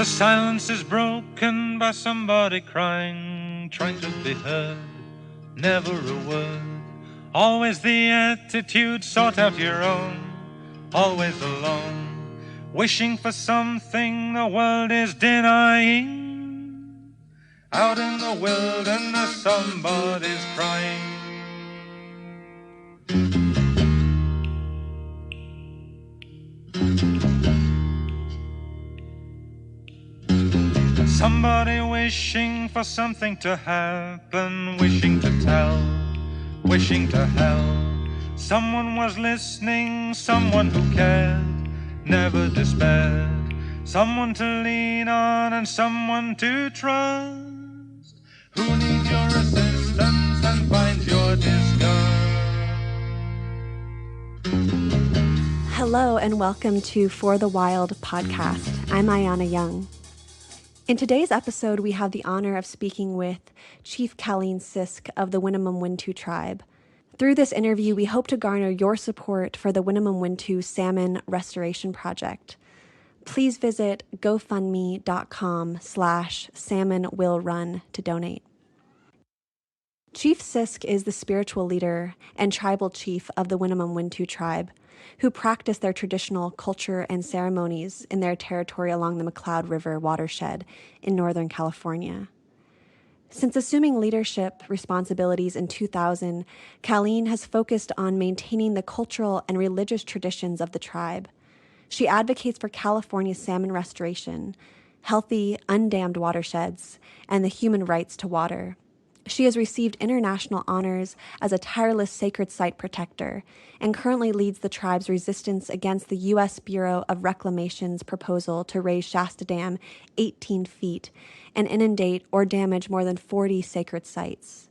The silence is broken by somebody crying, trying to be heard, never a word. Always the attitude, sort out your own, always alone, wishing for something the world is denying. Out in the wilderness somebody's crying. Somebody wishing for something to happen, wishing to tell, wishing to help. Someone was listening, someone who cared, never despaired. Someone to lean on and someone to trust, who needs your assistance and finds your disgust. Hello and welcome to For the Wild podcast. I'm Ayana Young. In today's episode, we have the honor of speaking with Chief Caleen Sisk of the Winnemem Wintu tribe. Through this interview, we hope to garner your support for the Winnemem Wintu Salmon Restoration Project. Please visit gofundme.com/salmonwillrun to donate. Chief Sisk is the spiritual leader and tribal chief of the Winnemem Wintu tribe, who practice their traditional culture and ceremonies in their territory along the McCloud River watershed in Northern California. Since assuming leadership responsibilities in 2000, Caleen has focused on maintaining the cultural and religious traditions of the tribe. She advocates for California's salmon restoration, healthy, undammed watersheds, and the human rights to water. She has received international honors as a tireless sacred site protector and currently leads the tribe's resistance against the U.S. Bureau of Reclamation's proposal to raise Shasta Dam 18 feet and inundate or damage more than 40 sacred sites.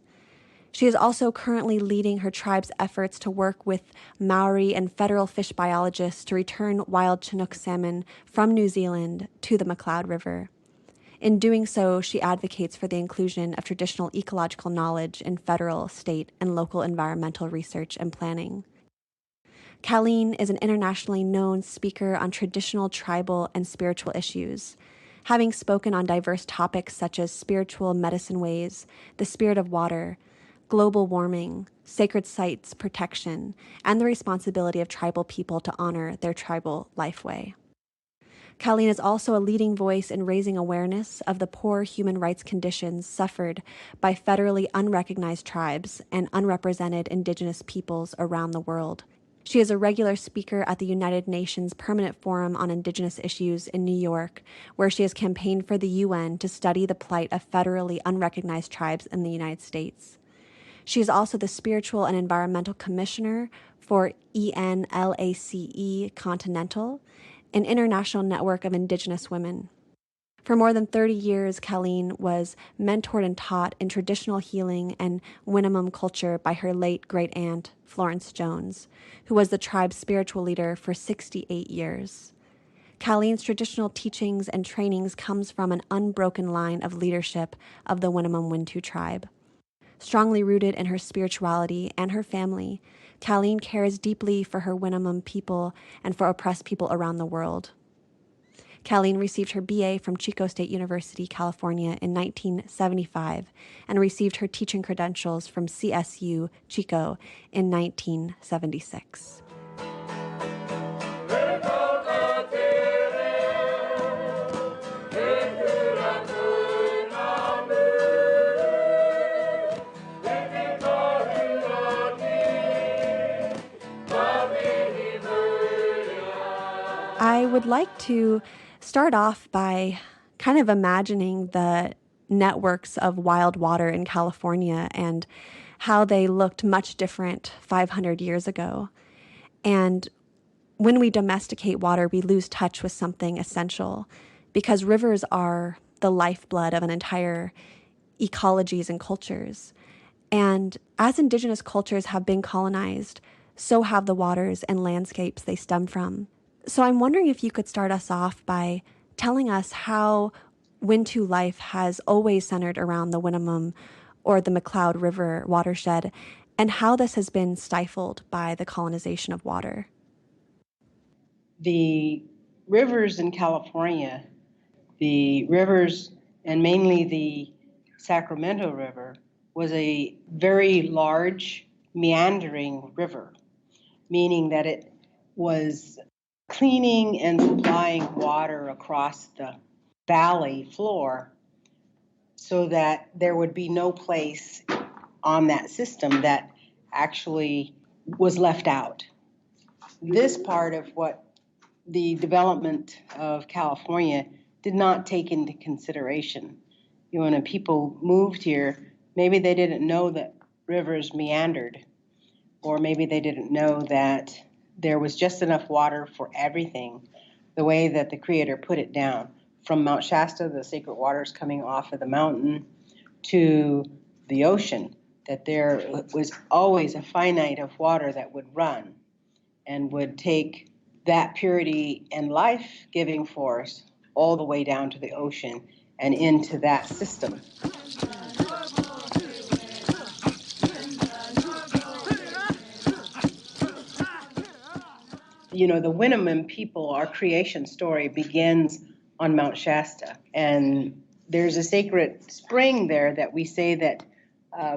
She is also currently leading her tribe's efforts to work with Maori and federal fish biologists to return wild Chinook salmon from New Zealand to the McCloud River. In doing so, she advocates for the inclusion of traditional ecological knowledge in federal, state, and local environmental research and planning. Caleen is an internationally known speaker on traditional, tribal, and spiritual issues, having spoken on diverse topics such as spiritual medicine ways, the spirit of water, global warming, sacred sites protection, and the responsibility of tribal people to honor their tribal lifeway. Caleen is also a leading voice in raising awareness of the poor human rights conditions suffered by federally unrecognized tribes and unrepresented indigenous peoples around the world. She is a regular speaker at the United Nations Permanent Forum on Indigenous Issues in New York, where she has campaigned for the UN to study the plight of federally unrecognized tribes in the United States. She is also the Spiritual and Environmental Commissioner for ENLACE Continental, an international network of indigenous women. For more than 30 years, Caleen was mentored and taught in traditional healing and Winnemem culture by her late great-aunt, Florence Jones, who was the tribe's spiritual leader for 68 years. Caleen's traditional teachings and trainings comes from an unbroken line of leadership of the Winnemem Wintu tribe. Strongly rooted in her spirituality and her family, Caleen cares deeply for her Winnemem people and for oppressed people around the world. Caleen received her BA from Chico State University, California in 1975 and received her teaching credentials from CSU Chico in 1976. I would like to start off by kind of imagining the networks of wild water in California and how they looked much different 500 years ago. And when we domesticate water, we lose touch with something essential because rivers are the lifeblood of an entire ecologies and cultures. And as indigenous cultures have been colonized, so have the waters and landscapes they stem from. So I'm wondering if you could start us off by telling us how Wintu life has always centered around the Winnemem or the McCloud River watershed, and how this has been stifled by the colonization of water. The rivers in California The rivers, and mainly the Sacramento River, was a very large meandering river, meaning that it was cleaning and supplying water across the valley floor so that there would be no place on that system that actually was left out. This part of what the development of California did not take into consideration. When people moved here, maybe they didn't know that rivers meandered, or maybe they didn't know that there was just enough water for everything, the way that the Creator put it down. From Mount Shasta, the sacred waters coming off of the mountain, to the ocean, that there was always a finite of water that would run and would take that purity and life-giving force all the way down to the ocean and into that system. The Winnemem people, our creation story begins on Mount Shasta. And there's a sacred spring there that we say that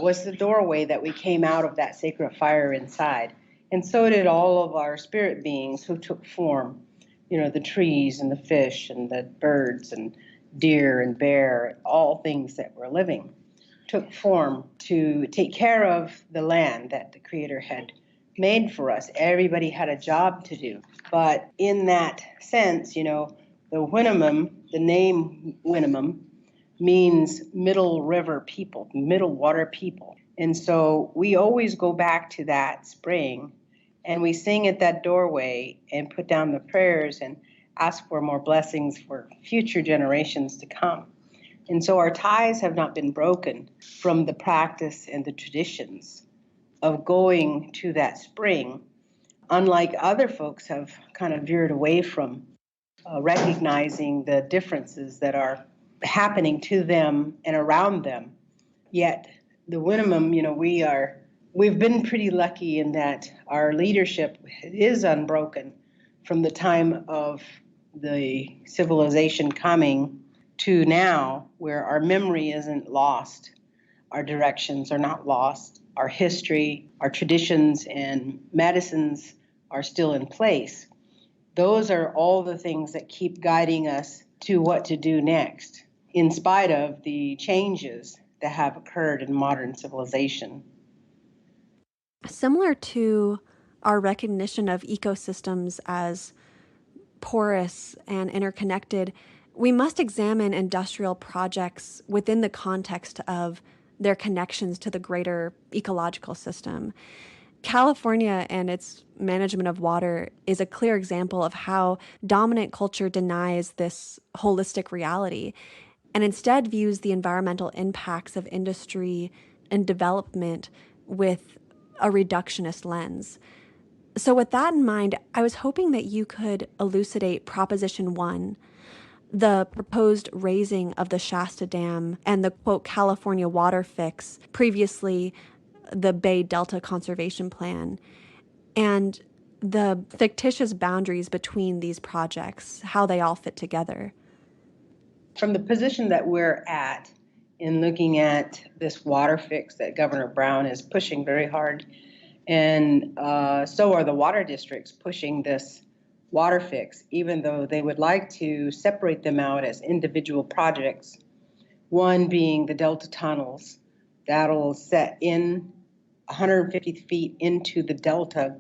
was the doorway that we came out of that sacred fire inside. And so did all of our spirit beings who took form, the trees and the fish and the birds and deer and bear, all things that were living, took form to take care of the land that the Creator had made for us. Everybody had a job to do. But in that sense, the Winnemem, the name Winnemem, means middle river people, middle water people. And so we always go back to that spring and we sing at that doorway and put down the prayers and ask for more blessings for future generations to come. And so our ties have not been broken from the practice and the traditions of going to that spring, unlike other folks have kind of veered away from recognizing the differences that are happening to them and around them. Yet the Winnemem, we've been pretty lucky in that our leadership is unbroken from the time of the civilization coming to now, where our memory isn't lost, our directions are not lost, our history, our traditions and medicines are still in place. Those are all the things that keep guiding us to what to do next, in spite of the changes that have occurred in modern civilization. Similar to our recognition of ecosystems as porous and interconnected, we must examine industrial projects within the context of their connections to the greater ecological system. California and its management of water is a clear example of how dominant culture denies this holistic reality and instead views the environmental impacts of industry and development with a reductionist lens. So with that in mind, I was hoping that you could elucidate Proposition 1, the proposed raising of the Shasta Dam and the, quote, California water fix, previously the Bay Delta Conservation Plan, and the fictitious boundaries between these projects, how they all fit together. From the position that we're at in looking at this water fix that Governor Brown is pushing very hard, and so are the water districts pushing this water fix, even though they would like to separate them out as individual projects, one being the Delta tunnels that'll set in 150 feet into the Delta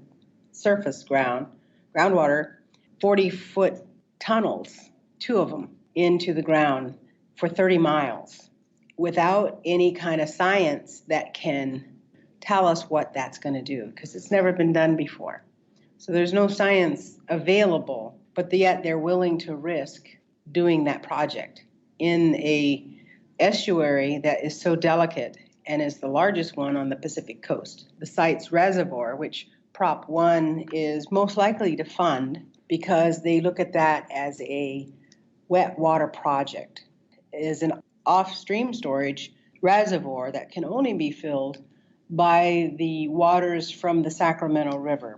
surface groundwater, 40-foot tunnels, two of them, into the ground for 30 miles without any kind of science that can tell us what that's going to do, because it's never been done before. So there's no science available, but yet they're willing to risk doing that project in a estuary that is so delicate and is the largest one on the Pacific coast. The site's reservoir, which Prop 1 is most likely to fund because they look at that as a wet water project, is an off-stream storage reservoir that can only be filled by the waters from the Sacramento River.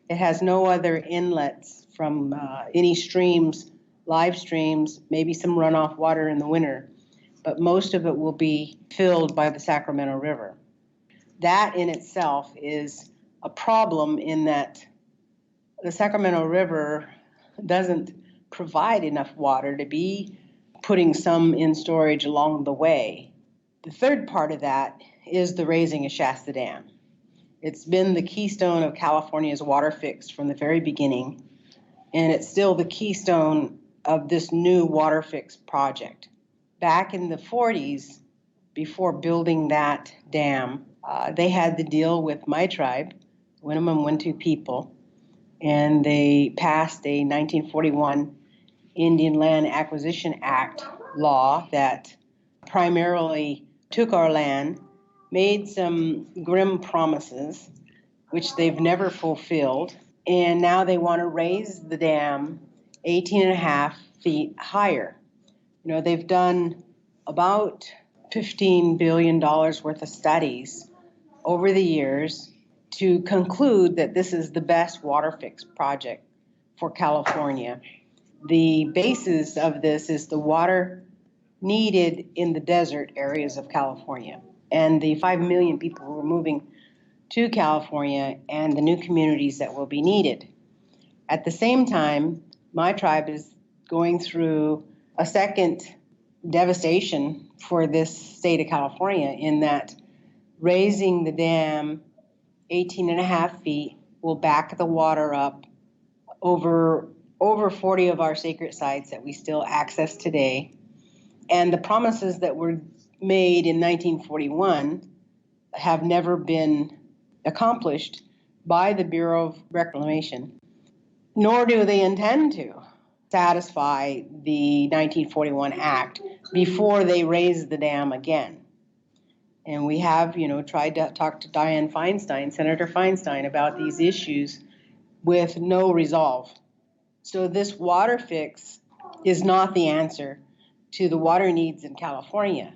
It has no other inlets from any streams live streams, maybe some runoff water in the winter, but most of it will be filled by the Sacramento River. That in itself is a problem in that the Sacramento River doesn't provide enough water to be putting some in storage along the way. The third part of that is the raising of Shasta Dam. It's been the keystone of California's water fix from the very beginning, and it's still the keystone of this new water fix project. Back in the 40s, before building that dam, they had the deal with my tribe, Winnemem Wintu people, and they passed a 1941 Indian Land Acquisition Act law that primarily took our land, made some grim promises, which they've never fulfilled, and now they want to raise the dam 18 and a half feet higher. You know, they've done about $15 billion worth of studies over the years to conclude that this is the best water fix project for California. The basis of this is the water needed in the desert areas of California and the 5 million people who are moving to California and the new communities that will be needed. At the same time, my tribe is going through a second devastation for this state of California in that raising the dam 18 and a half feet will back the water up over 40 of our sacred sites that we still access today. And the promises that were made in 1941 have never been accomplished by the Bureau of Reclamation, nor do they intend to satisfy the 1941 Act before they raise the dam again. And we have, tried to talk to Senator Feinstein, about these issues with no resolve. So this water fix is not the answer to the water needs in California.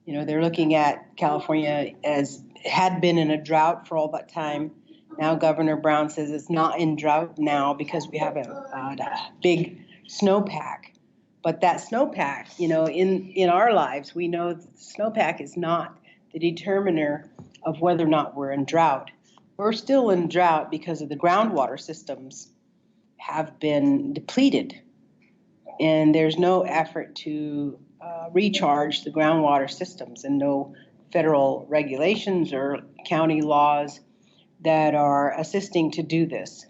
They're looking at California as had been in a drought for all that time. Now Governor Brown says it's not in drought now because we have a big snowpack. But that snowpack, in our lives, we know that the snowpack is not the determiner of whether or not we're in drought. We're still in drought because of the groundwater systems have been depleted. And there's no effort to recharge the groundwater systems, and no federal regulations or county laws that are assisting to do this.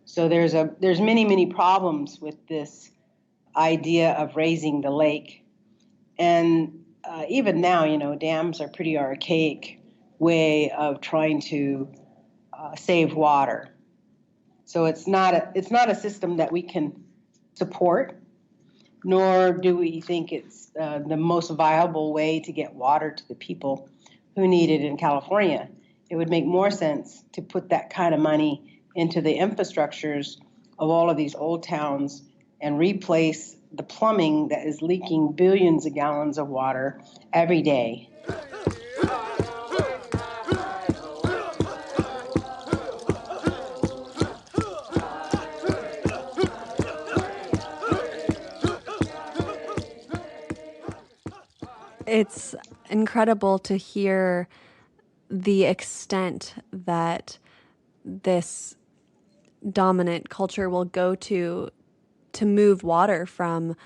So there's many, many problems with this idea of raising the lake. And even now, dams are pretty archaic way of trying to save water. So it's not a system that we can support, nor do we think it's the most viable way to get water to the people who need it in California. It would make more sense to put that kind of money into the infrastructures of all of these old towns and replace the plumbing that is leaking billions of gallons of water every day. It's incredible to hear the extent that this dominant culture will go to move water from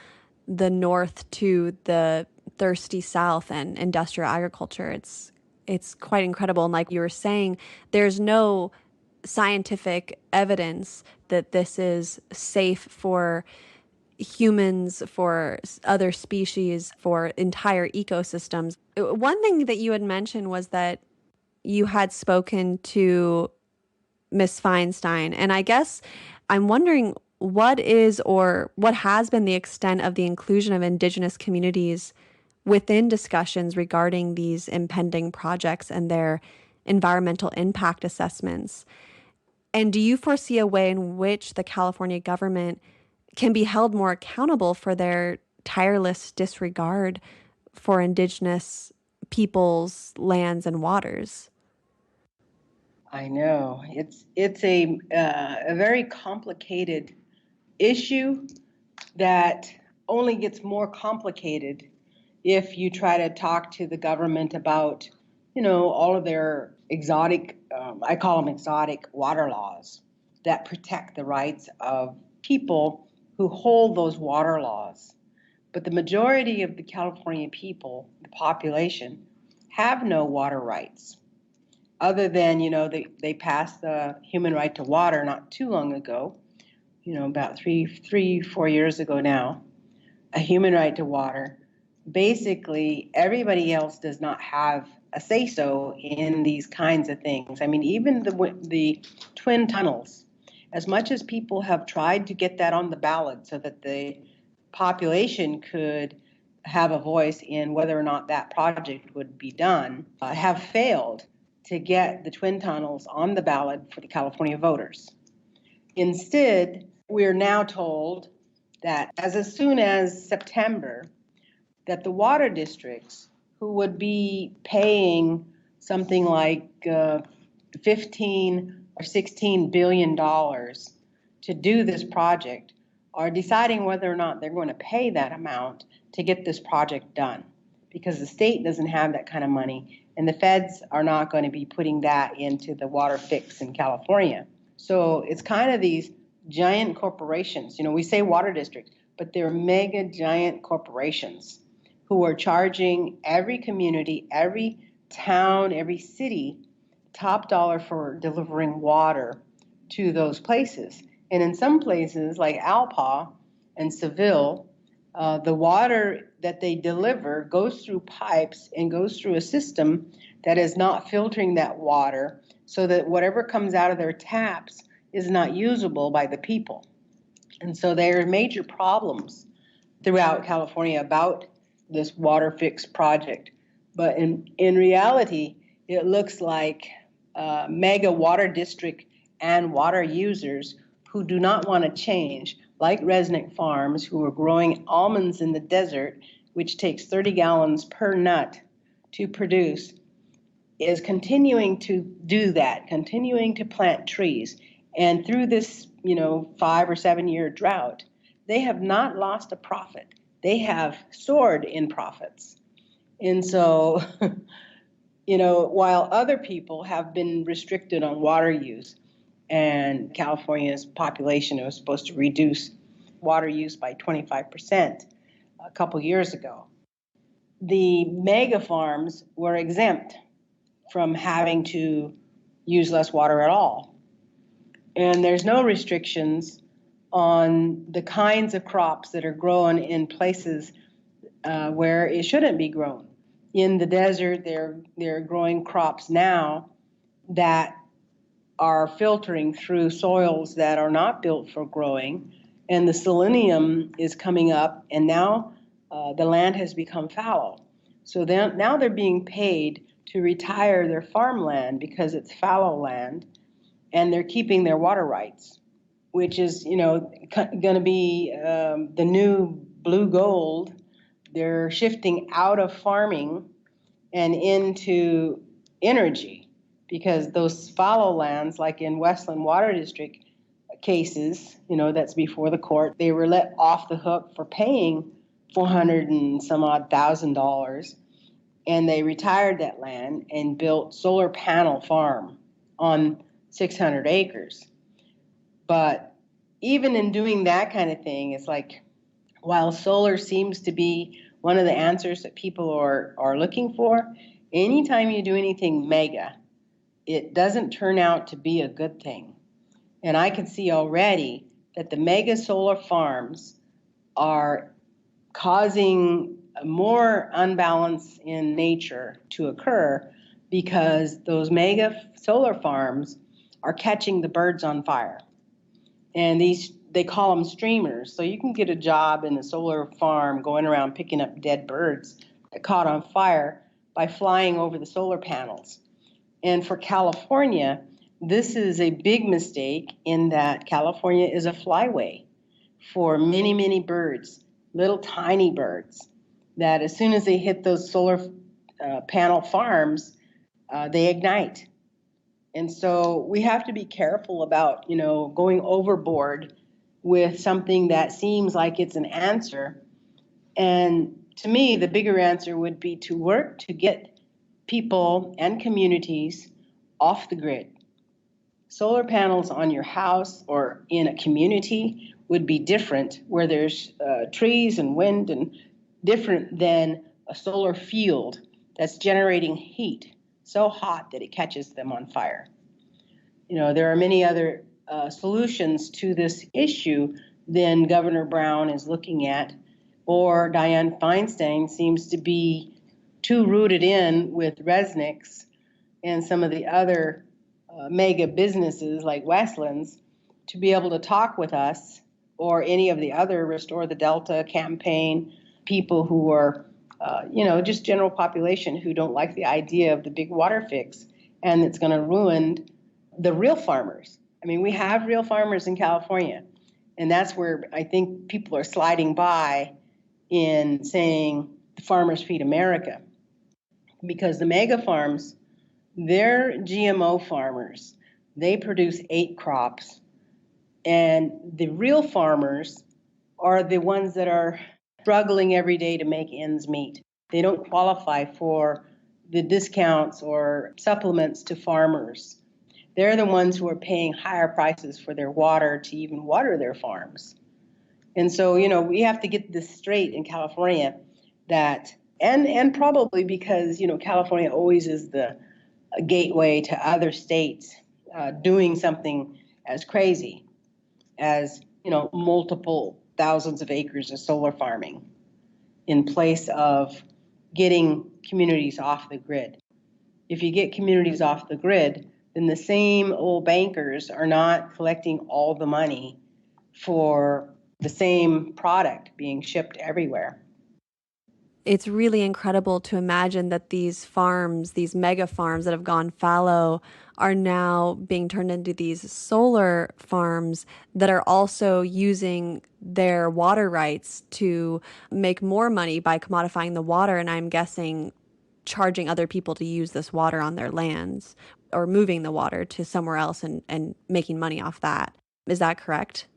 the north to the thirsty south and industrial agriculture. It's quite incredible. And like you were saying, there's no scientific evidence that this is safe for humans, for other species, for entire ecosystems. One thing that you had mentioned was that you had spoken to Miss Feinstein, and I guess I'm wondering what is or what has been the extent of the inclusion of indigenous communities within discussions regarding these impending projects and their environmental impact assessments. And do you foresee a way in which the California government can be held more accountable for their tireless disregard for indigenous peoples, lands, and waters? I know. It's a very complicated issue that only gets more complicated if you try to talk to the government about, all of their exotic, I call them exotic water laws that protect the rights of people who hold those water laws. But the majority of the California people, the population, have no water rights. Other than, they passed the human right to water not too long ago, about 4 years ago now, a human right to water. Basically, everybody else does not have a say-so in these kinds of things. I mean, even the twin tunnels, as much as people have tried to get that on the ballot so that the population could have a voice in whether or not that project would be done, have failed to get the twin tunnels on the ballot for the California voters. Instead, we are now told that as soon as September, that the water districts who would be paying something like 15 or 16 billion dollars to do this project are deciding whether or not they're going to pay that amount to get this project done, because the state doesn't have that kind of money and the feds are not going to be putting that into the water fix in California. So it's kind of these giant corporations, we say water districts, but they're mega giant corporations who are charging every community, every town, every city top dollar for delivering water to those places. And in some places like Alpa and Seville, the water that they deliver goes through pipes and goes through a system that is not filtering that water, so that whatever comes out of their taps is not usable by the people. And so there are major problems throughout California about this water fix project. But in reality, it looks like mega water district and water users who do not want to change, like Resnick Farms, who are growing almonds in the desert, which takes 30 gallons per nut to produce, is continuing to do that, continuing to plant trees. And through this, 5 or 7 year drought, they have not lost a profit. They have soared in profits. And so, while other people have been restricted on water use, and California's population was supposed to reduce water use by 25% a couple years ago, the mega farms were exempt from having to use less water at all. And there's no restrictions on the kinds of crops that are grown in places where it shouldn't be grown. In the desert, they're growing crops now that are filtering through soils that are not built for growing, and the selenium is coming up, and now the land has become fallow. So now they're being paid to retire their farmland because it's fallow land, and they're keeping their water rights, which is, going to be the new blue gold. They're shifting out of farming and into energy, because those fallow lands, like in Westland Water District cases, that's before the court, they were let off the hook for paying $400 and some odd thousand, and they retired that land and built solar panel farm on 600 acres. But even in doing that kind of thing, it's like, while solar seems to be one of the answers that people are looking for, anytime you do anything mega, it doesn't turn out to be a good thing. And I can see already that the mega solar farms are causing more unbalance in nature to occur, because those mega solar farms are catching the birds on fire. And they call them streamers. So you can get a job in a solar farm going around picking up dead birds that caught on fire by flying over the solar panels. And for California, this is a big mistake, in that California is a flyway for many, many birds, little tiny birds, that as soon as they hit those solar panel farms, they ignite. And so we have to be careful about, going overboard with something that seems like it's an answer. And to me, the bigger answer would be to work to get people and communities off the grid. Solar panels on your house or in a community would be different, where there's trees and wind, and different than a solar field that's generating heat so hot that it catches them on fire. You know, there are many other solutions to this issue than Governor Brown is looking at, or Dianne Feinstein seems to be too rooted in with Resnick's and some of the other mega businesses like Westlands to be able to talk with us, or any of the other Restore the Delta campaign people who are, just general population who don't like the idea of the big water fix, and it's going to ruin the real farmers. I mean, we have real farmers in California, and that's where I think people are sliding by in saying the farmers feed America, because the mega farms, they're GMO farmers. They produce 8 crops, and the real farmers are the ones that are struggling every day to make ends meet. They don't qualify for the discounts or supplements to farmers. They're the ones who are paying higher prices for their water to even water their farms. And so, we have to get this straight in California, that, and probably because, California always is the gateway to other states doing something as crazy as, multiple thousands of acres of solar farming in place of getting communities off the grid. If you get communities off the grid, then the same old bankers are not collecting all the money for the same product being shipped everywhere. It's really incredible to imagine that these farms, these mega farms that have gone fallow, are now being turned into these solar farms that are also using their water rights to make more money by commodifying the water, and I'm guessing charging other people to use this water on their lands, or moving the water to somewhere else and making money off that. Is that correct?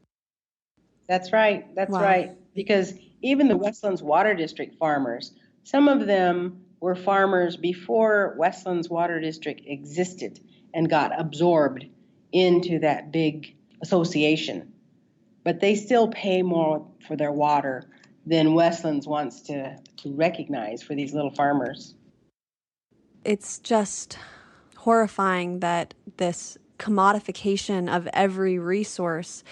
That's right. That's Wow. right. Because even the Westlands Water District farmers, some of them were farmers before Westlands Water District existed and got absorbed into that big association. But they still pay more for their water than Westlands wants to recognize for these little farmers. It's just horrifying that this commodification of every resource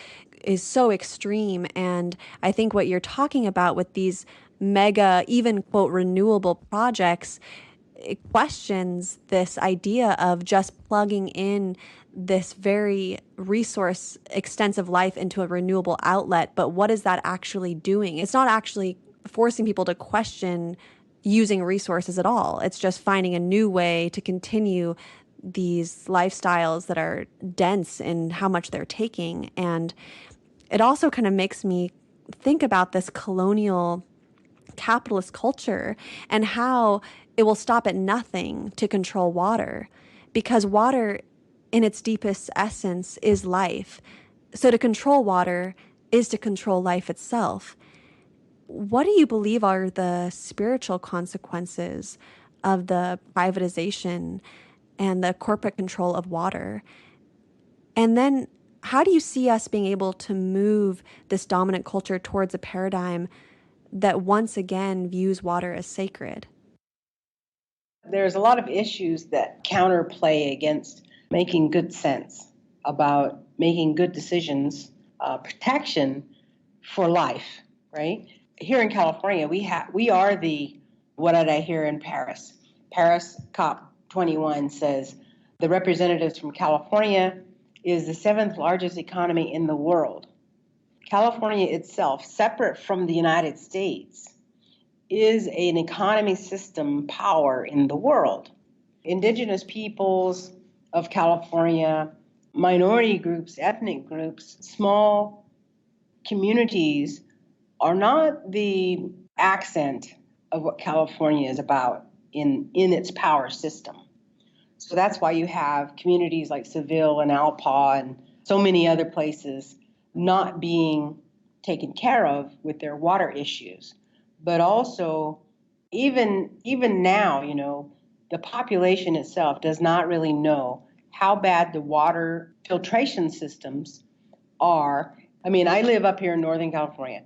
is so extreme. And I think what you're talking about with these mega, even quote, renewable projects, it questions this idea of just plugging in this very resource extensive life into a renewable outlet. But what is that actually doing? It's not actually forcing people to question using resources at all. It's just finding a new way to continue these lifestyles that are dense in how much they're taking. And it also kind of makes me think about this colonial capitalist culture and how it will stop at nothing to control water, because water in its deepest essence is life. So to control water is to control life itself. What do you believe are the spiritual consequences of the privatization and the corporate control of water? And then how do you see us being able to move this dominant culture towards a paradigm that once again views water as sacred? There's a lot of issues that counterplay against making good sense about making good decisions, protection for life, right? Here in California, we are the, what did I hear in Paris? Paris COP21 says the representatives from California is the 7th largest economy in the world. California itself, separate from the United States, is an economy system power in the world. Indigenous peoples of California, minority groups, ethnic groups, small communities are not the accent of what California is about in its power system. So that's why you have communities like Seville and Alpa and so many other places not being taken care of with their water issues. But also, even now, the population itself does not really know how bad the water filtration systems are. I mean, I live up here in Northern California,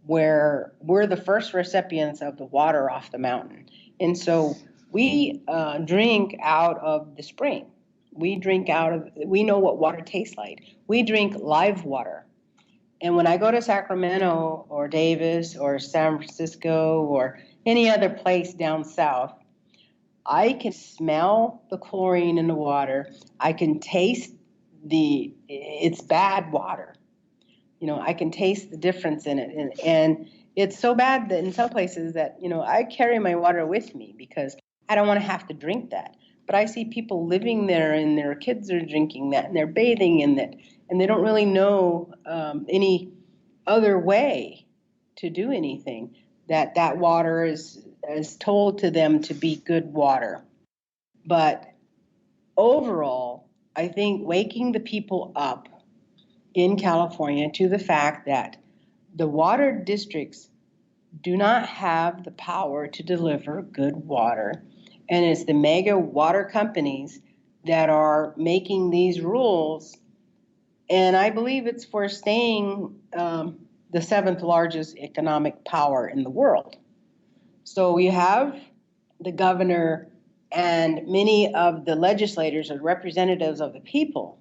where we're the first recipients of the water off the mountain. And so we drink out of the spring. We know what water tastes like. We drink live water. And when I go to Sacramento or Davis or San Francisco or any other place down south, I can smell the chlorine in the water. I can taste it's bad water. I can taste the difference in it. And it's so bad that in some places that, I carry my water with me because I don't want to have to drink that. But I see people living there and their kids are drinking that and they're bathing in it. And they don't really know any other way to do anything. That water is told to them to be good water. But overall, I think waking the people up in California to the fact that the water districts do not have the power to deliver good water. And it's the mega water companies that are making these rules. And I believe it's for staying the seventh largest economic power in the world. So you have the governor and many of the legislators or representatives of the people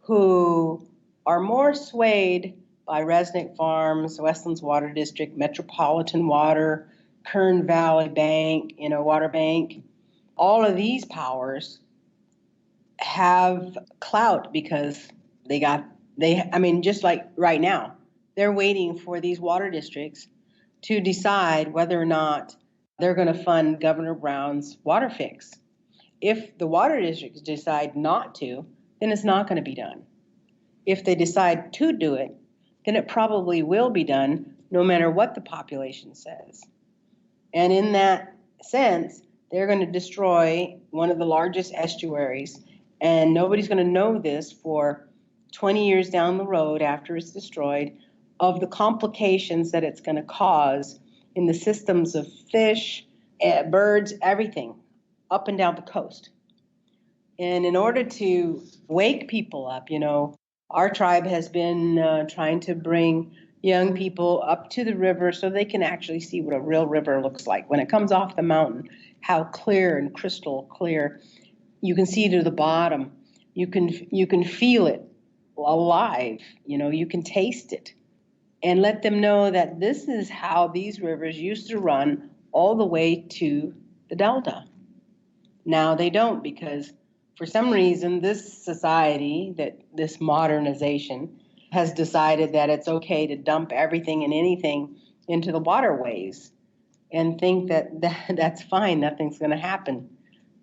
who are more swayed by Resnick Farms, Westlands Water District, Metropolitan Water, Kern Valley Bank, Water Bank. All of these powers have clout because just like right now, they're waiting for these water districts to decide whether or not they're going to fund Governor Brown's water fix. If the water districts decide not to, then it's not going to be done. If they decide to do it, then it probably will be done no matter what the population says. And in that sense, they're going to destroy one of the largest estuaries, and nobody's going to know this for 20 years down the road after it's destroyed, of the complications that it's going to cause in the systems of fish, birds, everything up and down the coast. And in order to wake people up, our tribe has been trying to bring young people up to the river so they can actually see what a real river looks like. When it comes off the mountain, how clear and crystal clear. You can see to the bottom. You can feel it alive. You can taste it. And let them know that this is how these rivers used to run all the way to the Delta. Now they don't, because for some reason this society, this modernization, has decided that it's okay to dump everything and anything into the waterways and think that that's fine, nothing's going to happen.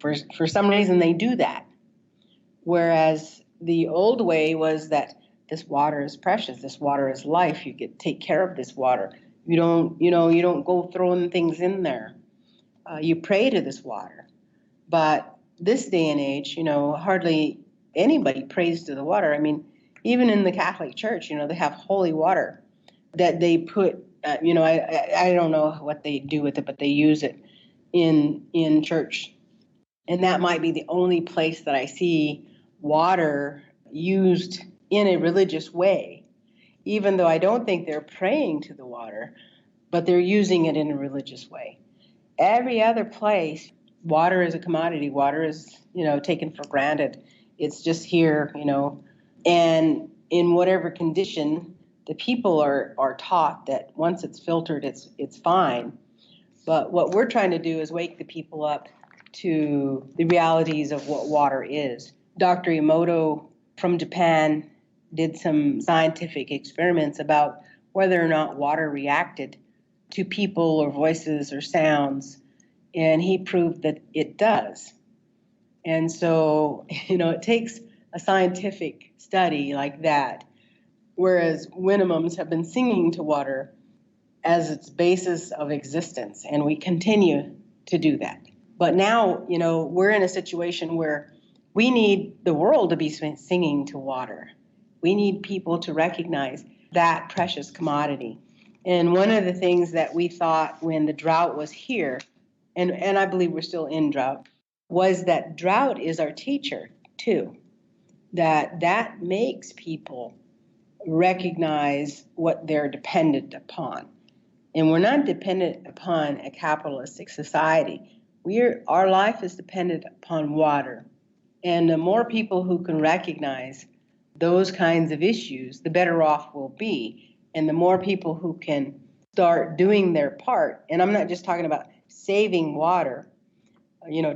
For some reason they do that. Whereas the old way was that this water is precious. This water is life. You get take care of this water. You don't go throwing things in there. You pray to this water. But this day and age, hardly anybody prays to the water. I mean, even in the Catholic Church, they have holy water that they put. I don't know what they do with it, but they use it in church, and that might be the only place that I see water used in a religious way, even though I don't think they're praying to the water, but they're using it in a religious way. Every other place, water is a commodity. Water is, taken for granted. It's just here, and in whatever condition, the people are taught that once it's filtered, it's fine. But what we're trying to do is wake the people up to the realities of what water is. Dr. Emoto from Japan did some scientific experiments about whether or not water reacted to people or voices or sounds, and he proved that it does. And so, it takes a scientific study like that, whereas Winnemems have been singing to water as its basis of existence, and we continue to do that. But now, we're in a situation where we need the world to be singing to water. We need people to recognize that precious commodity. And one of the things that we thought when the drought was here, and I believe we're still in drought, was that drought is our teacher too. That makes people recognize what they're dependent upon. And we're not dependent upon a capitalistic society. Our life is dependent upon water. And the more people who can recognize those kinds of issues, the better off we'll be. And the more people who can start doing their part, and I'm not just talking about saving water,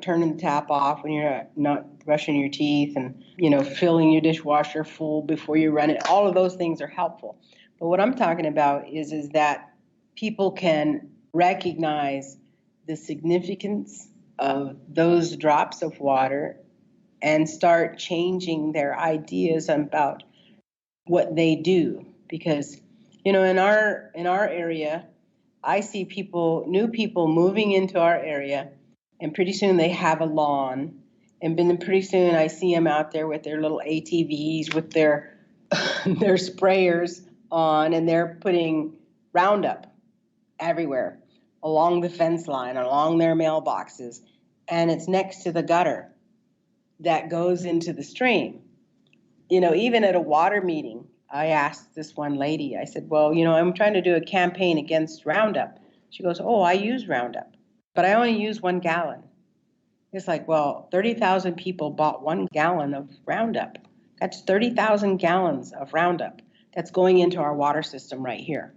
turning the tap off when you're not brushing your teeth and, filling your dishwasher full before you run it. All of those things are helpful. But what I'm talking about is that people can recognize the significance of those drops of water and start changing their ideas about what they do. Because, in our area, I see new people moving into our area, and pretty soon they have a lawn. And then pretty soon I see them out there with their little ATVs with their their sprayers on, and they're putting Roundup everywhere, along the fence line, along their mailboxes, and it's next to the gutter that goes into the stream. Even at a water meeting, I asked this one lady, I said, well, I'm trying to do a campaign against Roundup. She goes, oh, I use Roundup, but I only use 1 gallon. It's like, well, 30,000 people bought 1 gallon of Roundup. That's 30,000 gallons of Roundup that's going into our water system right here.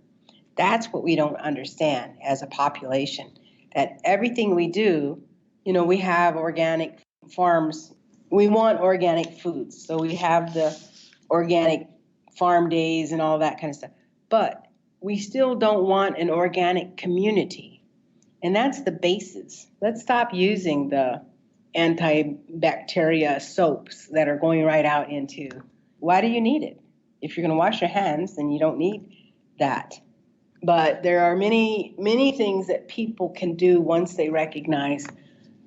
That's what we don't understand as a population, that everything we do, we have organic farms. We want organic foods, so we have the organic farm days and all that kind of stuff. But we still don't want an organic community. And that's the basis. Let's stop using the antibacteria soaps that are going right out into. Why do you need it? If you're going to wash your hands, then you don't need that. But there are many, many things that people can do once they recognize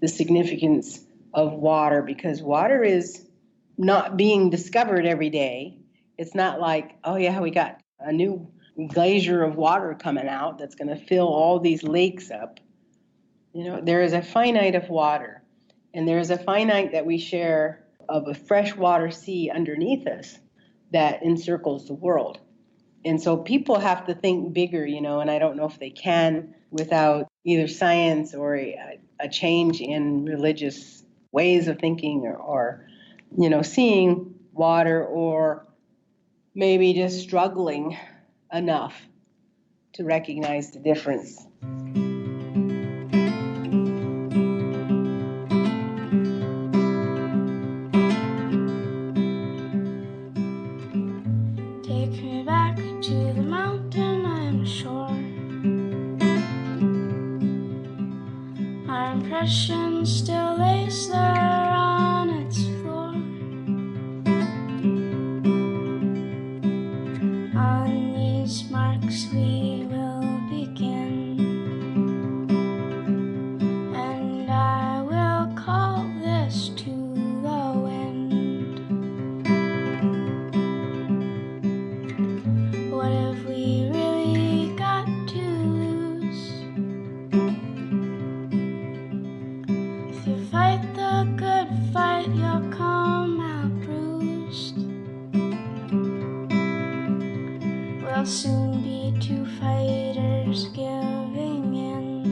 the significance of water, because water is not being discovered every day. It's not like, oh yeah, we got a new glacier of water coming out that's going to fill all these lakes up. There is a finite of water, and there is a finite that we share of a freshwater sea underneath us that encircles the world. And so people have to think bigger, and I don't know if they can without either science or a change in religious ways of thinking or seeing water, or maybe just struggling enough to recognize the difference. Take me back to the mountain I'm sure. My impression still lays there on its floor. On these marks we will begin, and I will call this to the wind. What have we really got to lose? If you fight the good fight, you'll come out bruised. We'll soon be two fighters giving in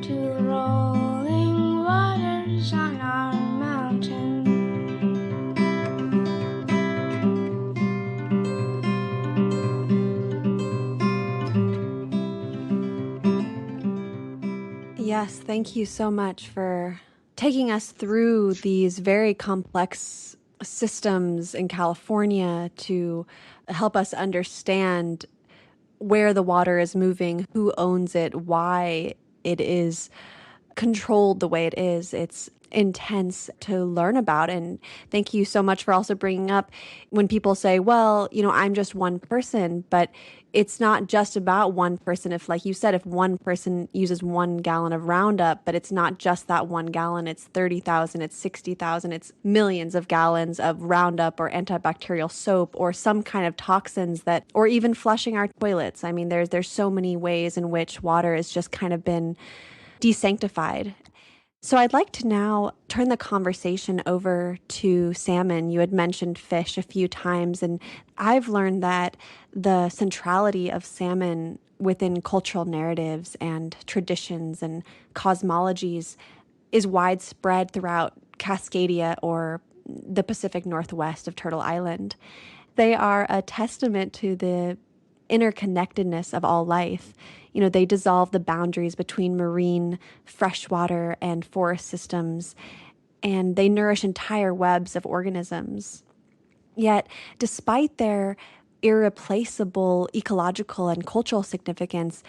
to the rolling waters on our mountain. Yes, thank you so much for taking us through these very complex systems in California to help us understand where the water is moving, who owns it, why it is controlled the way it is. It's intense to learn about. And thank you so much for also bringing up when people say, well, I'm just one person, but it's not just about one person. If, like you said, if one person uses 1 gallon of Roundup, but it's not just that 1 gallon, it's 30,000, it's 60,000, it's millions of gallons of Roundup or antibacterial soap or some kind of toxins or even flushing our toilets. I mean, there's so many ways in which water has just kind of been desanctified. So I'd like to now turn the conversation over to salmon. You had mentioned fish a few times, and I've learned that the centrality of salmon within cultural narratives and traditions and cosmologies is widespread throughout Cascadia or the Pacific Northwest of Turtle Island. They are a testament to the interconnectedness of all life. They dissolve the boundaries between marine, freshwater, and forest systems, and they nourish entire webs of organisms. Yet, despite their irreplaceable ecological and cultural significance,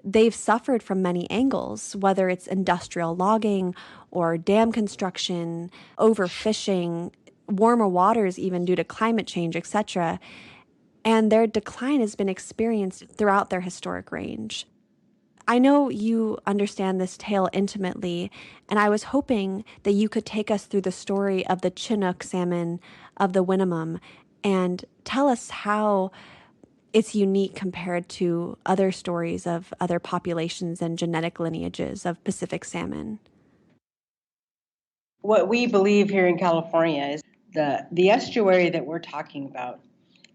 they've suffered from many angles, whether it's industrial logging or dam construction, overfishing, warmer waters even due to climate change, etc. And their decline has been experienced throughout their historic range. I know you understand this tale intimately, and I was hoping that you could take us through the story of the Chinook salmon of the Winnemem and tell us how it's unique compared to other stories of other populations and genetic lineages of Pacific salmon. What we believe here in California is the estuary that we're talking about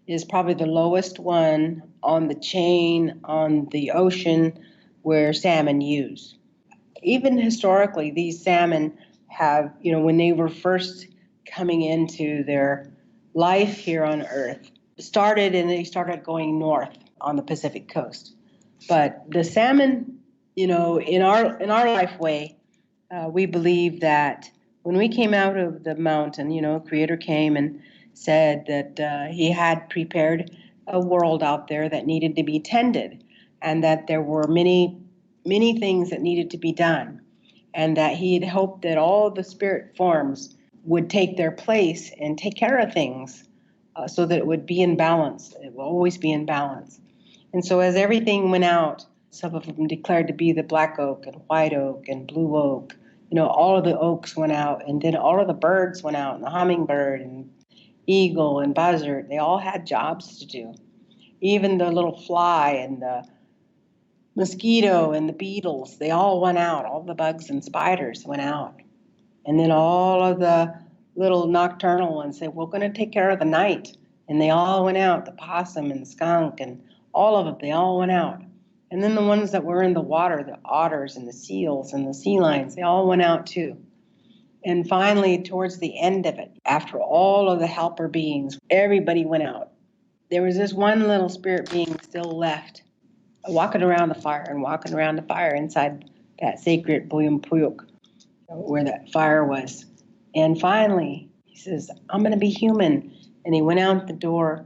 is probably the lowest one on the chain, on the ocean, where salmon use. Even historically, these salmon have, when they were first coming into their life here on Earth, they started going north on the Pacific coast. But the salmon, in our lifeway, we believe that when we came out of the mountain, Creator came and said that he had prepared a world out there that needed to be tended, and that there were many, many things that needed to be done, and that he had hoped that all the spirit forms would take their place and take care of things so that it would be in balance. It will always be in balance. And so as everything went out, some of them declared to be the black oak and white oak and blue oak. All of the oaks went out, and then all of the birds went out, and the hummingbird and eagle and buzzard, they all had jobs to do. Even the little fly and the mosquito and the beetles, they all went out. All the bugs and spiders went out. And then all of the little nocturnal ones said, we're going to take care of the night. And they all went out, the possum and the skunk and all of them, they all went out. And then the ones that were in the water, the otters and the seals and the sea lions, they all went out too. And finally, towards the end of it, after all of the helper beings, everybody went out. There was this one little spirit being still left, walking around the fire inside that sacred Buyumpuyuk, where that fire was. And finally, he says, I'm going to be human. And he went out the door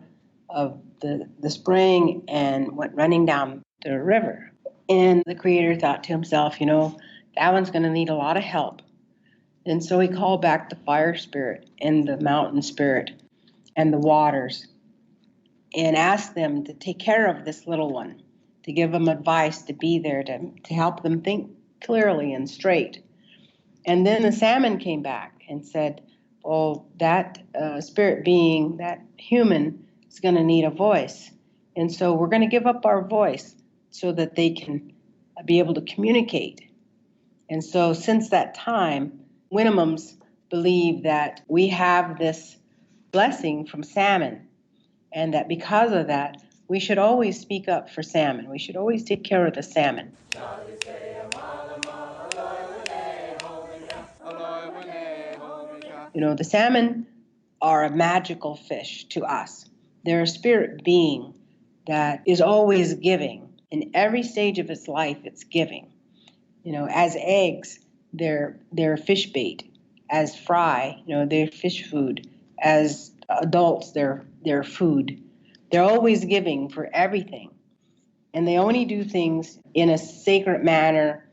of the spring and went running down the river. And the Creator thought to himself, that one's going to need a lot of help. And so he called back the fire spirit and the mountain spirit and the waters and asked them to take care of this little one, to give them advice, to be there, to help them think clearly and straight. And then the salmon came back and said, well, that spirit being, that human, is going to need a voice. And so we're going to give up our voice so that they can be able to communicate. And so since that time, Winnemems believe that we have this blessing from salmon, and that because of that, we should always speak up for salmon. We should always take care of the salmon. The salmon are a magical fish to us. They're a spirit being that is always giving. In every stage of its life, it's giving. As eggs, they're fish bait. As fry, they're fish food. As adults, they're food. They're always giving for everything. And they only do things in a sacred manner.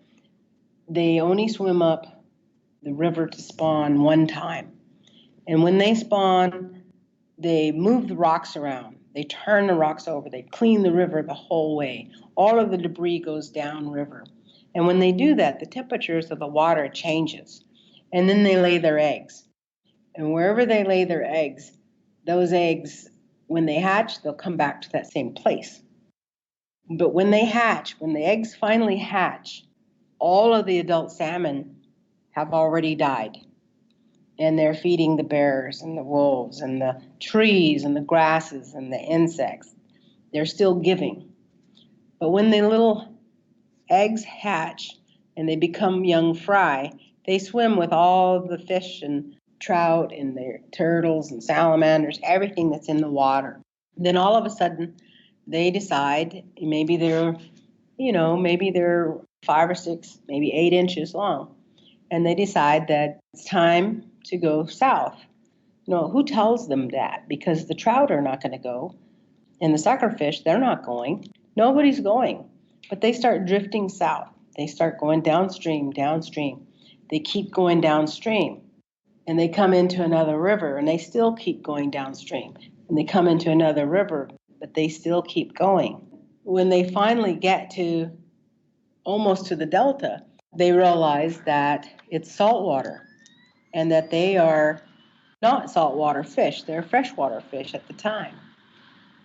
They only swim up the river to spawn one time. And when they spawn, they move the rocks around. They turn the rocks over. They clean the river the whole way. All of the debris goes downriver. And when they do that, the temperatures of the water changes. And then they lay their eggs. And wherever they lay their eggs, those eggs, when they hatch, they'll come back to that same place. But when they hatch, when the eggs finally hatch, all of the adult salmon have already died. And they're feeding the bears and the wolves and the trees and the grasses and the insects. They're still giving. But when the little eggs hatch and they become young fry, they swim with all the fish and trout and their turtles and salamanders, everything that's in the water. Then all of a sudden, they decide maybe they're 5 or 6, maybe 8 inches long. And they decide that it's time to go south. Who tells them that? Because the trout are not going to go. And the suckerfish, they're not going. Nobody's going. But they start drifting south. They start going downstream. They keep going downstream. And they come into another river, and they still keep going downstream. And they come into another river, but they still keep going. When they finally get to almost to the delta, they realize that it's saltwater and that they are not saltwater fish, they're freshwater fish at the time.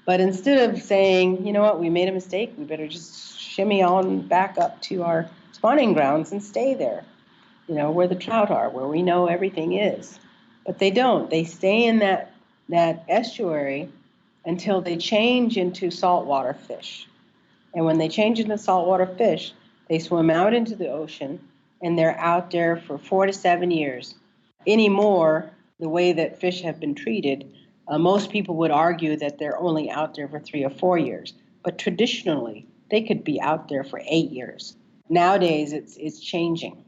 But instead of saying, you know what, we made a mistake, we better just shimmy on back up to our spawning grounds and stay there, where the trout are, where we know everything is. But they don't. They stay in that estuary until they change into saltwater fish. And when they change into saltwater fish, they swim out into the ocean, and they're out there for 4 to 7 years. Anymore, the way that fish have been treated, most people would argue that they're only out there for 3 or 4 years. But traditionally, they could be out there for 8 years. Nowadays, it's changing.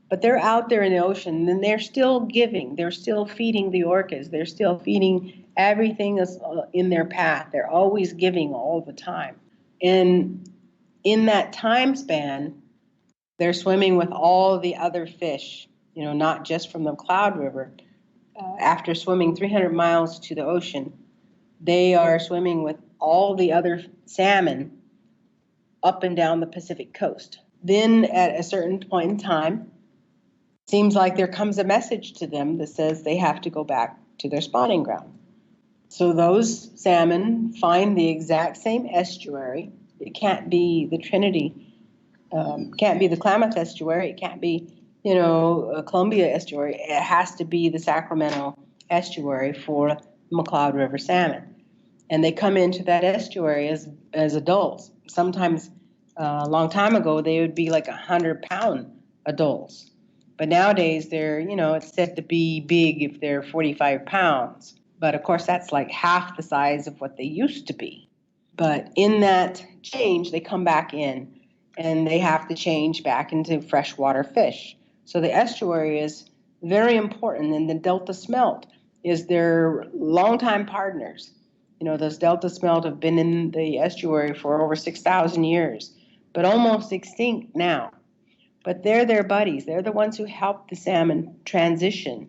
But they're out there in the ocean, and they're still giving. They're still feeding the orcas. They're still feeding everything that's in their path. They're always giving all the time. And in that time span, they're swimming with all the other fish, not just from the McCloud River. After swimming 300 miles to the ocean, they are swimming with all the other salmon up and down the Pacific coast. Then at a certain point in time, it seems like there comes a message to them that says they have to go back to their spawning ground. So those salmon find the exact same estuary. It can't be the Trinity, can't be the Klamath estuary, it can't be Columbia estuary. It has to be the Sacramento estuary for McCloud River salmon. And they come into that estuary as adults. Sometimes, a long time ago, they would be like 100-pound adults. But nowadays, they're, it's said to be big if they're 45 pounds. But of course, that's like half the size of what they used to be. But in that change, they come back in, and they have to change back into freshwater fish. So the estuary is very important, and the delta smelt is their longtime partners. Those delta smelt have been in the estuary for over 6,000 years, but almost extinct now. But they're their buddies. They're the ones who help the salmon transition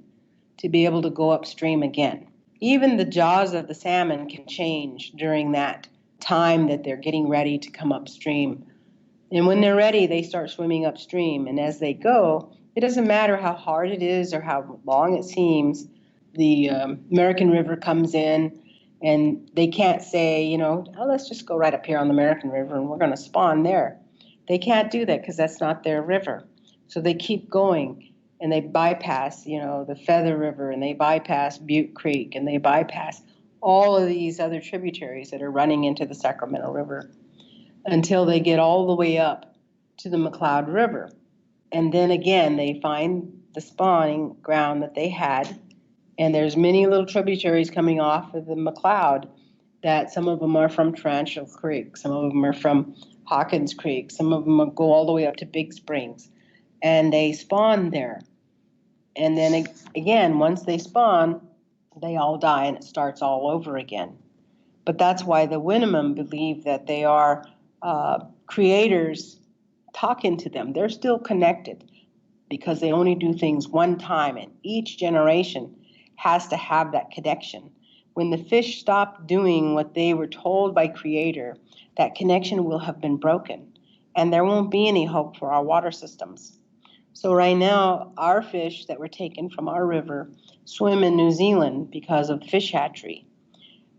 to be able to go upstream again. Even the jaws of the salmon can change during that time that they're getting ready to come upstream. And when they're ready, they start swimming upstream. And as they go, it doesn't matter how hard it is or how long it seems. The American River comes in, and they can't say, let's just go right up here on the American River and we're going to spawn there. They can't do that because that's not their river. So they keep going, and they bypass, the Feather River, and they bypass Butte Creek, and they bypass all of these other tributaries that are running into the Sacramento River until they get all the way up to the McCloud River. And then again, they find the spawning ground that they had. And there's many little tributaries coming off of the McCloud that some of them are from Tarantula Creek, some of them are from Hawkins Creek, some of them go all the way up to Big Springs. And they spawn there. And then again, once they spawn, they all die and it starts all over again. But that's why the Winnemem believe that they are creators talking to them. They're still connected. because they only do things one time, and each generation has to have that connection. When the fish stop doing what they were told by Creator, that connection will have been broken, and there won't be any hope for our water systems. So right now, our fish that were taken from our river swim in New Zealand because of fish hatchery.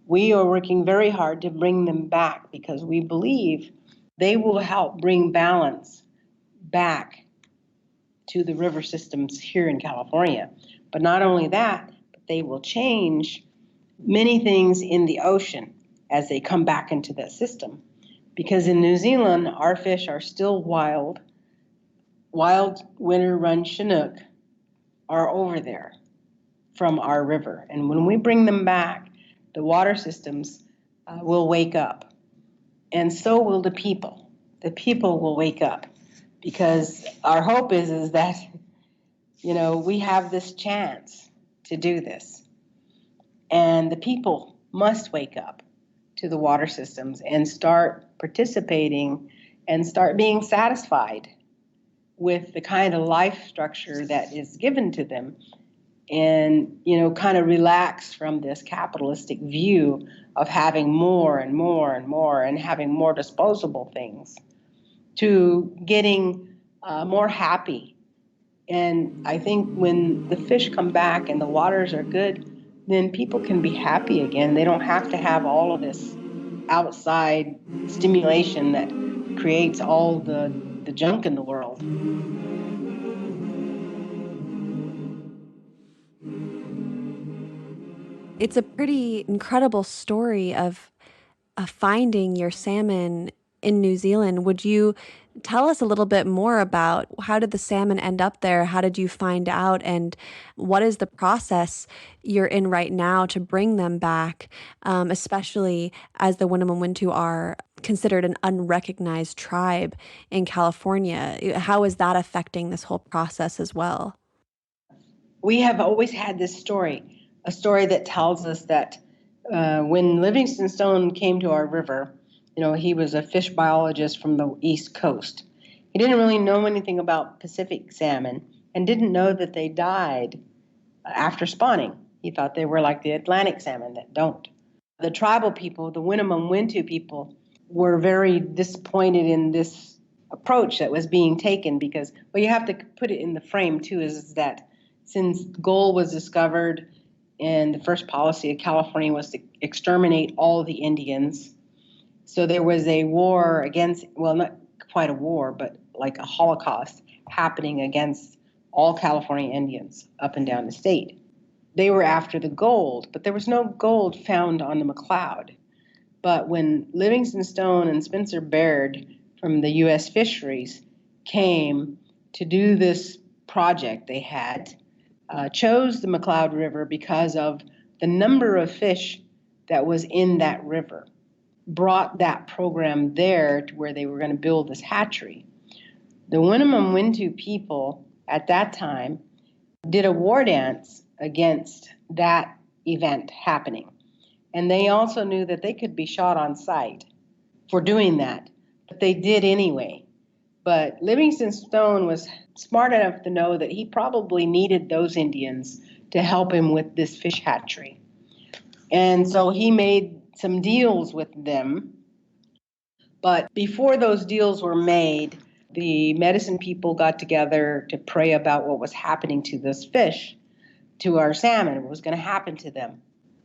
We are working very hard to bring them back because we believe they will help bring balance back to the river systems here in California. But not only that, but they will change many things in the ocean as they come back into that system. Because in New Zealand, our fish are still wild. Wild winter run Chinook are over there from our river. And when we bring them back, the water systems will wake up. And so will the people. The people will wake up. Because our hope is that, we have this chance to do this. And the people must wake up to the water systems and start participating and start being satisfied with the kind of life structure that is given to them, and kind of relax from this capitalistic view of having more and more and more and having more disposable things, to getting more happy. And I think when the fish come back and the waters are good, then people can be happy again. They don't have to have all of this outside stimulation that creates all the junk in the world. It's a pretty incredible story of finding your salmon in New Zealand. Would you tell us a little bit more about how did the salmon end up there? How did you find out? And what is the process you're in right now to bring them back, especially as the Winnemem Wintu are considered an unrecognized tribe in California? How is that affecting this whole process as well? We have always had this story, a story that tells us that when Livingstone Stone came to our river, he was a fish biologist from the East Coast. He didn't really know anything about Pacific salmon and didn't know that they died after spawning. He thought they were like the Atlantic salmon that don't. The tribal people, the Winnemem Wintu people, were very disappointed in this approach that was being taken because, you have to put it in the frame too, is that since gold was discovered and the first policy of California was to exterminate all the Indians, so there was a war against, not quite a war, but like a Holocaust happening against all California Indians up and down the state. They were after the gold, but there was no gold found on the McCloud. But when Livingstone Stone and Spencer Baird from the U.S. Fisheries came to do this project they had, chose the McCloud River because of the number of fish that was in that river, brought that program there to where they were going to build this hatchery. The Winnemem Wintu people at that time did a war dance against that event happening. And they also knew that they could be shot on sight for doing that, but they did anyway. But Livingstone Stone was smart enough to know that he probably needed those Indians to help him with this fish hatchery. And so he made some deals with them. But before those deals were made, the medicine people got together to pray about what was happening to this fish, to our salmon, what was going to happen to them.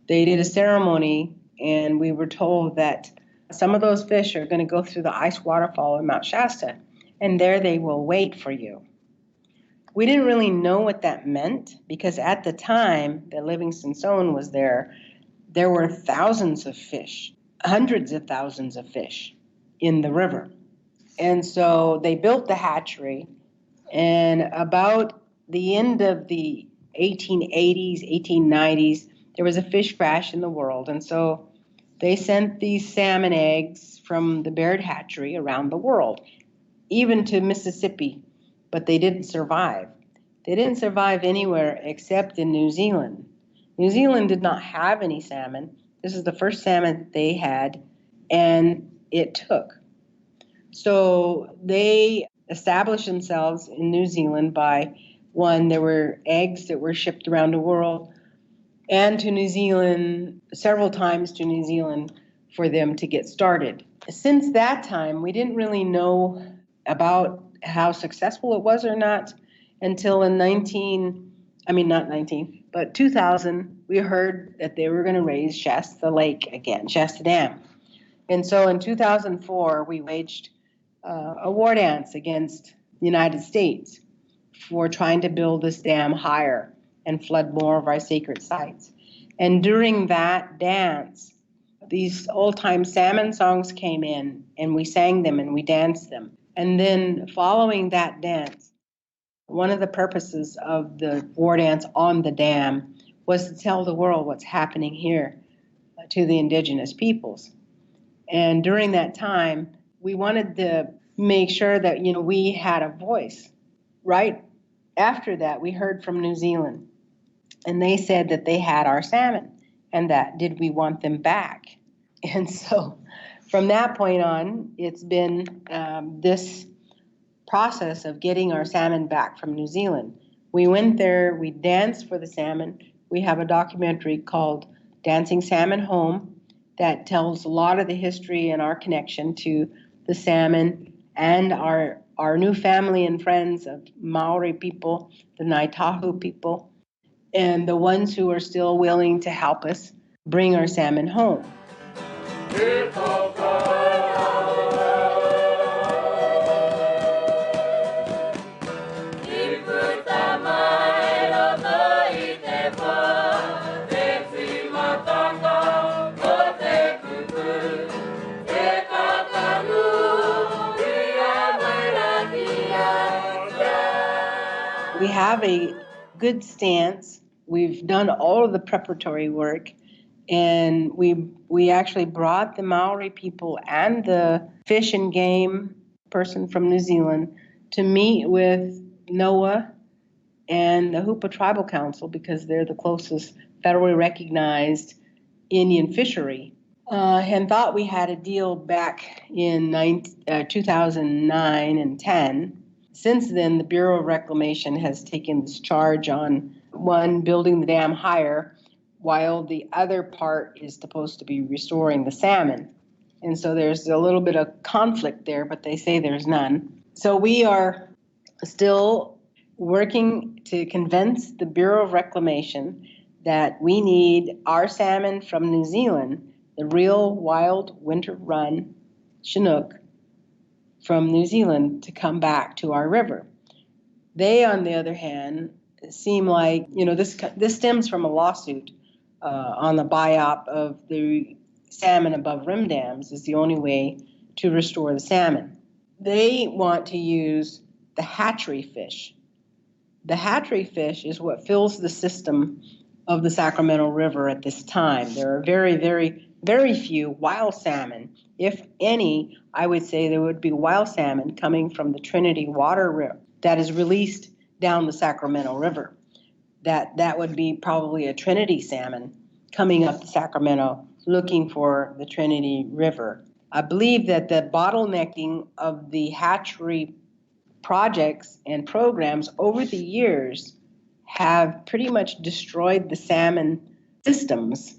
They did a ceremony, and we were told that some of those fish are going to go through the ice waterfall in Mount Shasta, and there they will wait for you. We didn't really know what that meant because at the time that Livingstone Stone was there were thousands of fish, hundreds of thousands of fish in the river. And so they built the hatchery, and about the end of the 1880s, 1890s, there was a fish crash in the world. And so they sent these salmon eggs from the Baird hatchery around the world, even to Mississippi, but they didn't survive. They didn't survive anywhere except in New Zealand. New Zealand did not have any salmon. This is the first salmon they had, and it took. So they established themselves in New Zealand by, one, there were eggs that were shipped around the world and to New Zealand, several times to New Zealand for them to get started. Since that time, we didn't really know about how successful it was or not until in 2000, we heard that they were going to raise Shasta Lake again, Shasta Dam. And so in 2004, we waged a war dance against the United States for trying to build this dam higher and flood more of our sacred sites. And during that dance, these old-time salmon songs came in, and we sang them and we danced them. And then following that dance, one of the purposes of the war dance on the dam was to tell the world what's happening here to the indigenous peoples. And during that time, we wanted to make sure that, we had a voice. Right after that, we heard from New Zealand, and they said that they had our salmon and that did we want them back? And so from that point on, it's been this process of getting our salmon back from New Zealand. We went there, we danced for the salmon. We have a documentary called Dancing Salmon Home that tells a lot of the history and our connection to the salmon and our new family and friends of Maori people, the Naitahu people, and the ones who are still willing to help us bring our salmon home. We have a good stance. We've done all of the preparatory work, and we actually brought the Maori people and the fish and game person from New Zealand to meet with NOAA and the Hoopa Tribal Council because they're the closest federally recognized Indian fishery, and thought we had a deal back in 2009 and 10. Since then, the Bureau of Reclamation has taken this charge on, one, building the dam higher, while the other part is supposed to be restoring the salmon. And so there's a little bit of conflict there, but they say there's none. So we are still working to convince the Bureau of Reclamation that we need our salmon from New Zealand, the real wild winter run Chinook, from New Zealand to come back to our river. They, on the other hand, seem like, this stems from a lawsuit on the biop of the salmon above rim dams is the only way to restore the salmon. They want to use the hatchery fish. The hatchery fish is what fills the system of the Sacramento River at this time. There are very, very, very few wild salmon. If any, I would say there would be wild salmon coming from the Trinity water river that is released down the Sacramento River. That would be probably a Trinity salmon coming up the Sacramento looking for the Trinity River. I believe that the bottlenecking of the hatchery projects and programs over the years have pretty much destroyed the salmon systems.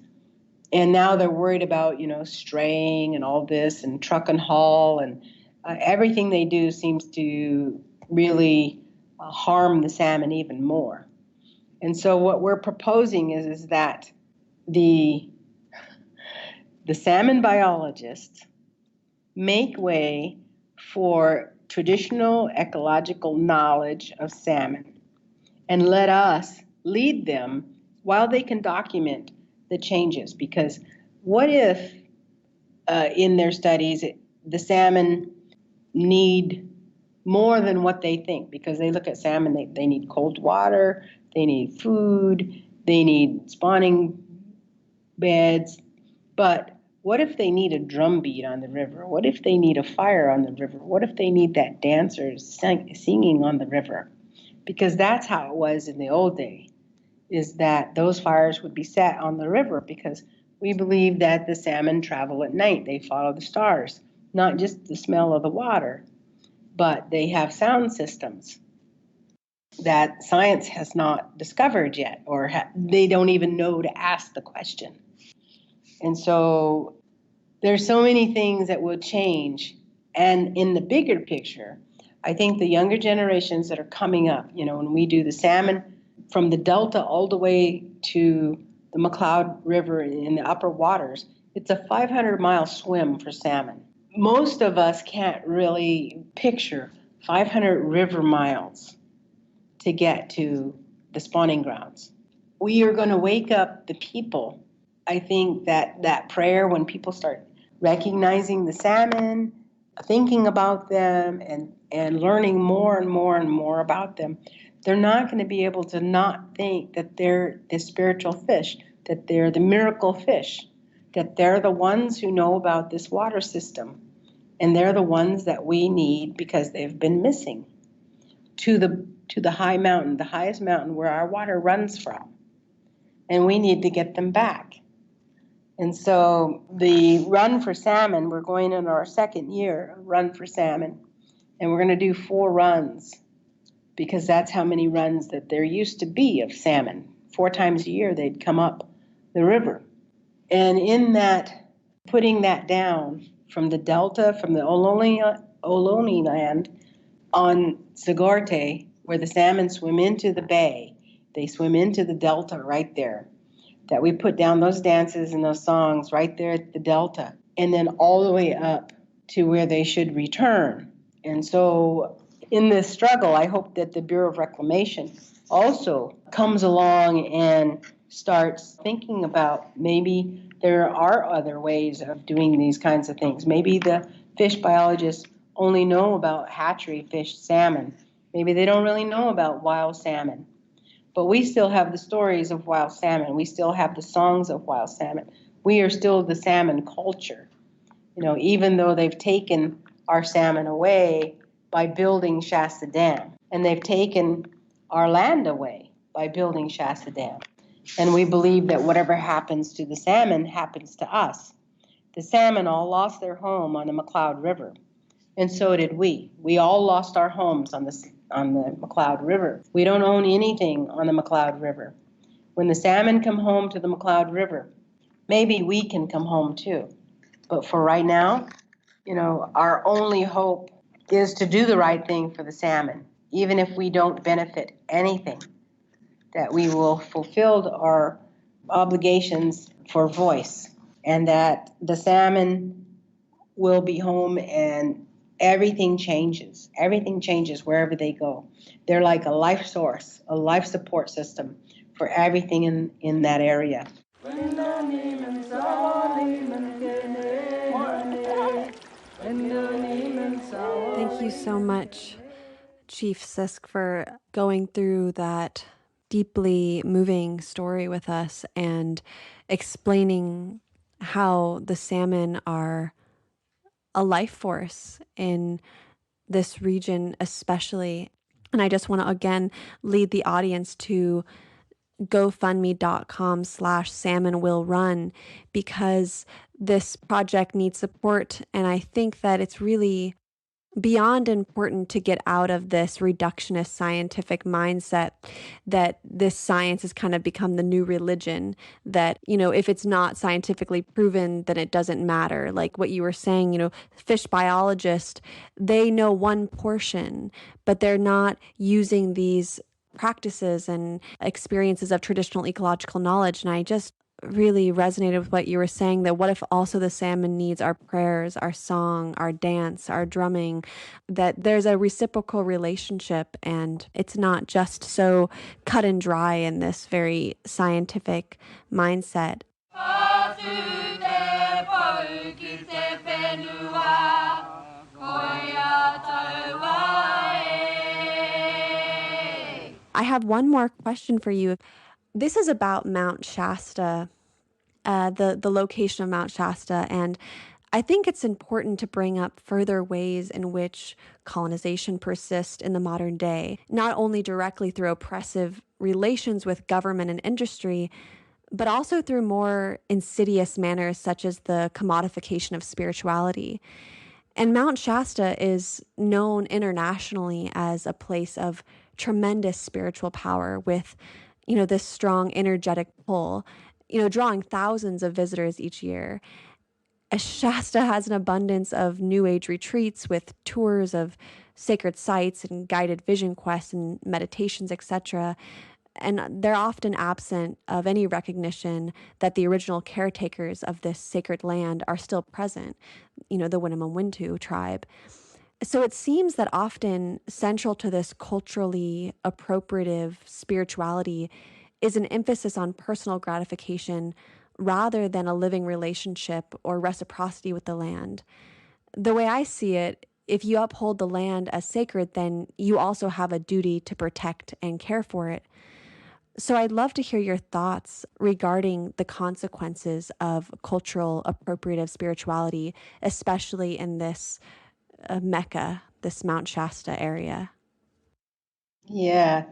And now they're worried about, straying and all this and truck and haul, and everything they do seems to really harm the salmon even more. And so what we're proposing is that the salmon biologists make way for traditional ecological knowledge of salmon and let us lead them while they can document the changes. Because what if in their studies the salmon need more than what they think? Because they look at salmon, they need cold water, they need food, they need spawning beds. But what if they need a drumbeat on the river? What if they need a fire on the river? What if they need that dancer singing on the river? Because that's how it was in the old day, is that those fires would be set on the river because we believe that the salmon travel at night. They follow the stars, not just the smell of the water. but they have sound systems that science has not discovered yet, or they don't even know to ask the question. And so there's so many things that will change. And in the bigger picture, I think the younger generations that are coming up, when we do the salmon from the Delta all the way to the McCloud River in the upper waters, it's a 500-mile swim for salmon. Most of us can't really picture 500 river miles to get to the spawning grounds. We are going to wake up the people. I think that prayer, when people start recognizing the salmon, thinking about them, and learning more and more and more about them, they're not going to be able to not think that they're the spiritual fish, that they're the miracle fish, that they're the ones who know about this water system, and they're the ones that we need because they've been missing to the high mountain, the highest mountain where our water runs from. And we need to get them back. And so the run for salmon, we're going in our second year, run for salmon, and we're going to do 4 runs because that's how many runs that there used to be of salmon. 4 times a year they'd come up the river. And in that, putting that down from the Delta, from the Ohlone land on Sigorte, where the salmon swim into the bay, they swim into the Delta right there, that we put down those dances and those songs right there at the Delta, and then all the way up to where they should return. And so in this struggle, I hope that the Bureau of Reclamation also comes along and starts thinking about maybe there are other ways of doing these kinds of things. Maybe the fish biologists only know about hatchery fish salmon. Maybe they don't really know about wild salmon. But we still have the stories of wild salmon. We still have the songs of wild salmon. We are still the salmon culture. Even though they've taken our salmon away by building Shasta Dam, and they've taken our land away by building Shasta Dam. And we believe that whatever happens to the salmon happens to us. The salmon all lost their home on the McCloud River, and so did we. We all lost our homes on the McCloud River. We don't own anything on the McCloud River. When the salmon come home to the McCloud River, maybe we can come home too. But for right now, our only hope is to do the right thing for the salmon, even if we don't benefit anything, that we will fulfill our obligations for voice, and that the salmon will be home and everything changes. Everything changes wherever they go. They're like a life source, a life support system for everything in that area. Thank you so much, Chief Sisk, for going through that deeply moving story with us and explaining how the salmon are a life force in this region especially. And I just want to again lead the audience to gofundme.com/salmonwillrun, because this project needs support. And I think that it's really beyond important to get out of this reductionist scientific mindset that this science has kind of become the new religion, that, if it's not scientifically proven, then it doesn't matter. Like what you were saying, fish biologists, they know one portion, but they're not using these practices and experiences of traditional ecological knowledge. And I just really resonated with what you were saying, that what if also the salmon needs our prayers, our song, our dance, our drumming, that there's a reciprocal relationship, and it's not just so cut and dry in this very scientific mindset. I have one more question for you. This is about Mount Shasta, the location of Mount Shasta, and I think it's important to bring up further ways in which colonization persists in the modern day, not only directly through oppressive relations with government and industry, but also through more insidious manners such as the commodification of spirituality. And Mount Shasta is known internationally as a place of tremendous spiritual power with, this strong energetic pull, drawing thousands of visitors each year. Shasta has an abundance of New Age retreats with tours of sacred sites and guided vision quests and meditations, etc. And they're often absent of any recognition that the original caretakers of this sacred land are still present, the Winnemem Wintu tribe. So it seems that often central to this culturally appropriative spirituality is an emphasis on personal gratification rather than a living relationship or reciprocity with the land. The way I see it, if you uphold the land as sacred, then you also have a duty to protect and care for it. So I'd love to hear your thoughts regarding the consequences of cultural appropriative spirituality, especially in this Mecca, this Mount Shasta area. Yeah.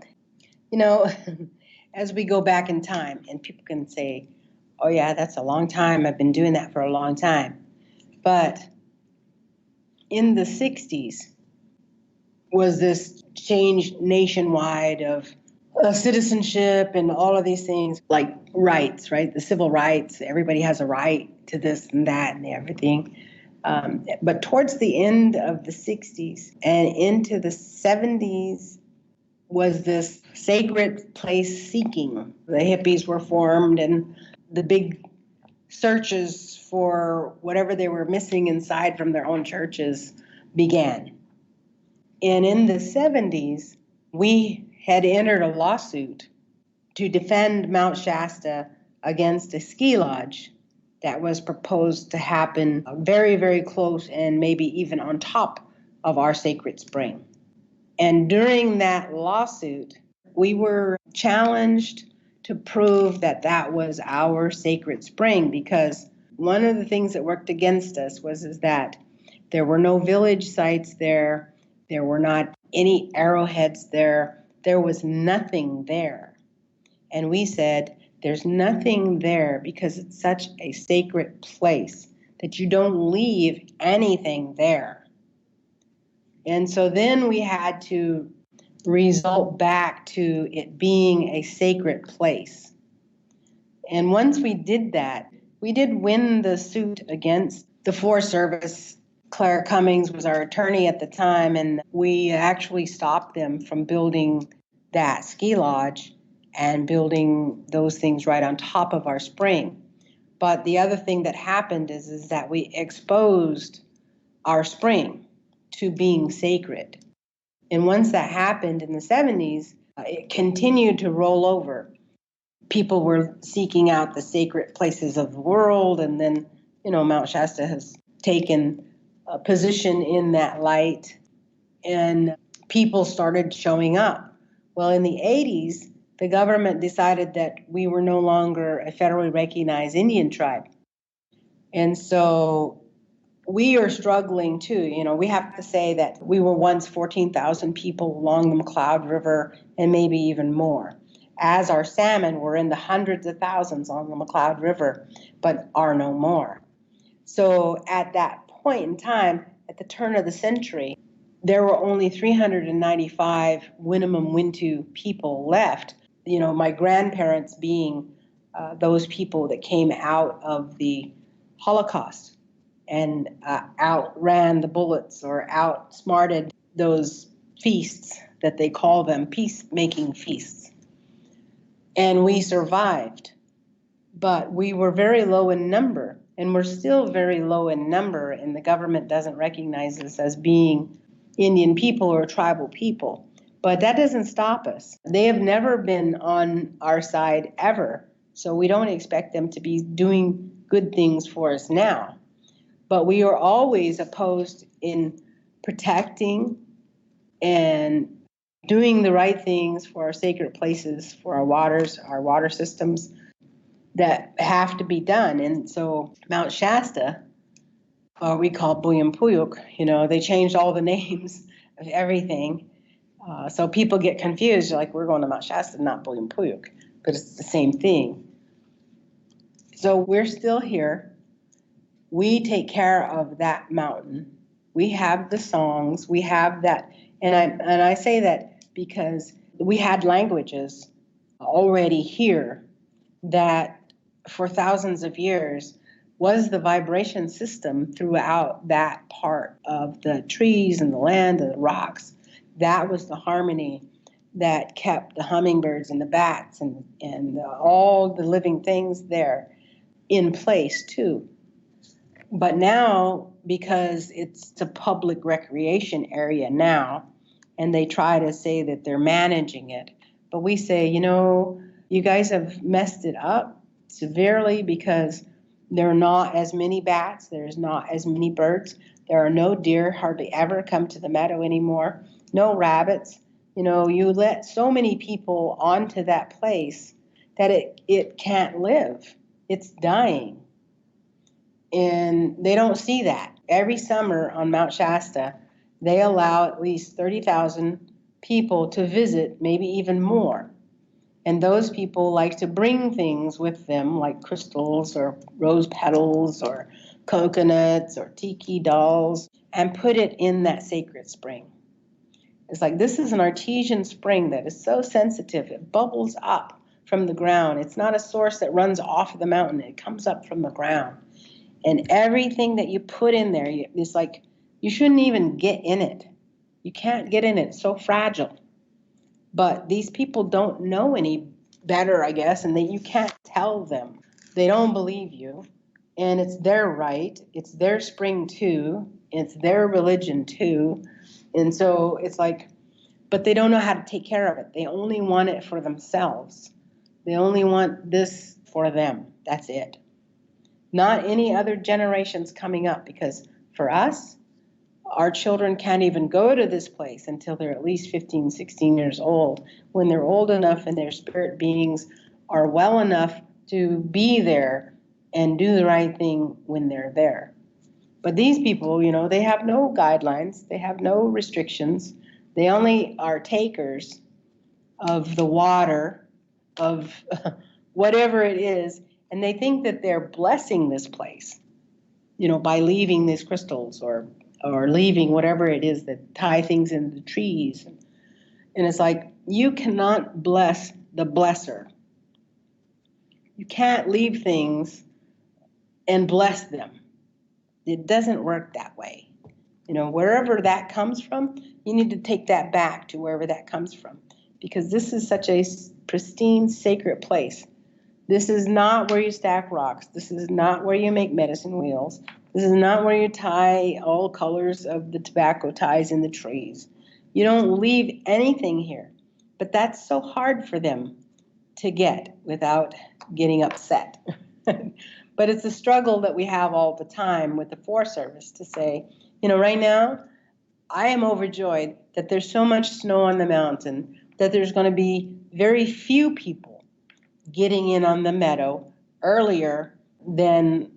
As we go back in time, and people can say, oh yeah, that's a long time. I've been doing that for a long time. But in the 60s was this change nationwide of citizenship and all of these things, like rights, right? The civil rights, everybody has a right to this and that and everything. But towards the end of the 60s and into the 70s was this sacred place seeking. The hippies were formed and the big searches for whatever they were missing inside from their own churches began. And in the 70s, we had entered a lawsuit to defend Mount Shasta against a ski lodge that was proposed to happen very, very close and maybe even on top of our sacred spring. And during that lawsuit, we were challenged to prove that that was our sacred spring, because one of the things that worked against us is that there were no village sites there. There were not any arrowheads there. There was nothing there. And we said, there's nothing there because it's such a sacred place that you don't leave anything there. And so then we had to result back to it being a sacred place. And once we did that, we did win the suit against the Forest Service. Claire Cummings was our attorney at the time, and we actually stopped them from building that ski lodge and building those things right on top of our spring. But the other thing that happened is that we exposed our spring to being sacred. And once that happened in the 70s, it continued to roll over. People were seeking out the sacred places of the world, and then, Mount Shasta has taken a position in that light, and people started showing up. Well, in the 80s, the government decided that we were no longer a federally recognized Indian tribe. And so we are struggling too. We have to say that we were once 14,000 people along the McCloud River and maybe even more. As our salmon were in the hundreds of thousands on the McCloud River, but are no more. So at that point in time, at the turn of the century, there were only 395 Winnemem Wintu people left. My grandparents being those people that came out of the Holocaust and outran the bullets or outsmarted those feasts that they call them, peacemaking feasts. And we survived, but we were very low in number, and we're still very low in number, and the government doesn't recognize us as being Indian people or tribal people. But that doesn't stop us. They have never been on our side ever, so we don't expect them to be doing good things for us now. But we are always opposed in protecting and doing the right things for our sacred places, for our waters, our water systems that have to be done. And so Mount Shasta, we call Buyumpuyuk, they changed all the names of everything. So people get confused, like, we're going to Mount Shasta, not Buyumpuyuk, but it's the same thing. So we're still here. We take care of that mountain. We have the songs, we have that. And I say that because we had languages already here that for thousands of years was the vibration system throughout that part of the trees and the land and the rocks. That was the harmony that kept the hummingbirds and the bats and all the living things there in place too. But now, because it's a public recreation area now, and they try to say that they're managing it, but we say, you guys have messed it up severely because there are not as many bats, there's not as many birds, there are no deer hardly ever come to the meadow anymore, no rabbits. You let so many people onto that place that it can't live. It's dying. And they don't see that. Every summer on Mount Shasta, they allow at least 30,000 people to visit, maybe even more. And those people like to bring things with them, like crystals or rose petals or coconuts or tiki dolls, and put it in that sacred spring. It's like, this is an artesian spring that is so sensitive. It bubbles up from the ground. It's not a source that runs off of the mountain. It comes up from the ground. And everything that you put in there, it's like, you shouldn't even get in it. You can't get in it. It's so fragile. But these people don't know any better, I guess, and that you can't tell them. They don't believe you. And it's their right. It's their spring too. It's their religion too. And so it's like, but they don't know how to take care of it. They only want it for themselves. They only want this for them. That's it. Not any other generations coming up, because for us, our children can't even go to this place until they're at least 15, 16 years old, when they're old enough and their spirit beings are well enough to be there and do the right thing when they're there. But these people, they have no guidelines, they have no restrictions, they only are takers of the water, of whatever it is, and they think that they're blessing this place, by leaving these crystals or leaving whatever it is that tie things in the trees. And it's like, you cannot bless the blesser. You can't leave things and bless them. It doesn't work that way. Wherever that comes from, you need to take that back to wherever that comes from, because this is such a pristine, sacred place. This is not where you stack rocks. This is not where you make medicine wheels. This is not where you tie all colors of the tobacco ties in the trees. You don't leave anything here. But that's so hard for them to get without getting upset. But it's a struggle that we have all the time with the Forest Service to say, right now, I am overjoyed that there's so much snow on the mountain that there's going to be very few people getting in on the meadow earlier than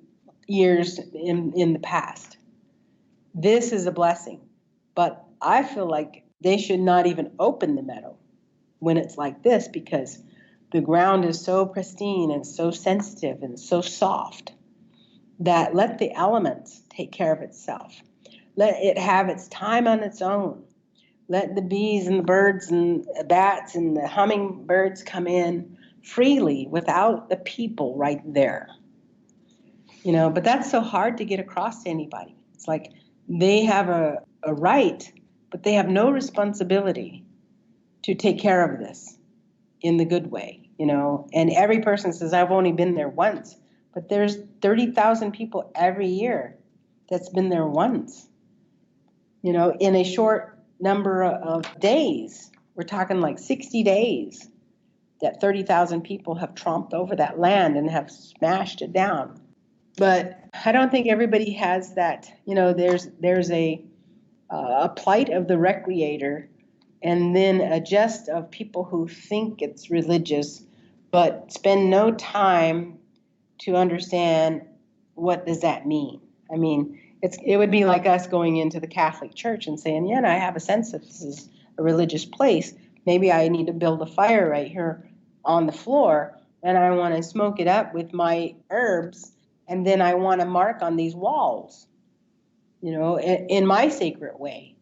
years in the past. This is a blessing, but I feel like they should not even open the meadow when it's like this, because the ground is so pristine and so sensitive and so soft that let the elements take care of itself. Let it have its time on its own. Let the bees and the birds and the bats and the hummingbirds come in freely without the people right there. But that's so hard to get across to anybody. It's like they have a right, but they have no responsibility to take care of this in the good way, And every person says, I've only been there once. But there's 30,000 people every year that's been there once, in a short number of days. We're talking like 60 days that 30,000 people have tromped over that land and have smashed it down. But I don't think everybody has that. There's a plight of the recreator, and then a jest of people who think it's religious, but spend no time to understand what does that mean. I mean, it would be like us going into the Catholic Church and saying, I have a sense that this is a religious place. Maybe I need to build a fire right here on the floor, and I want to smoke it up with my herbs, and then I want to mark on these walls. in my sacred way.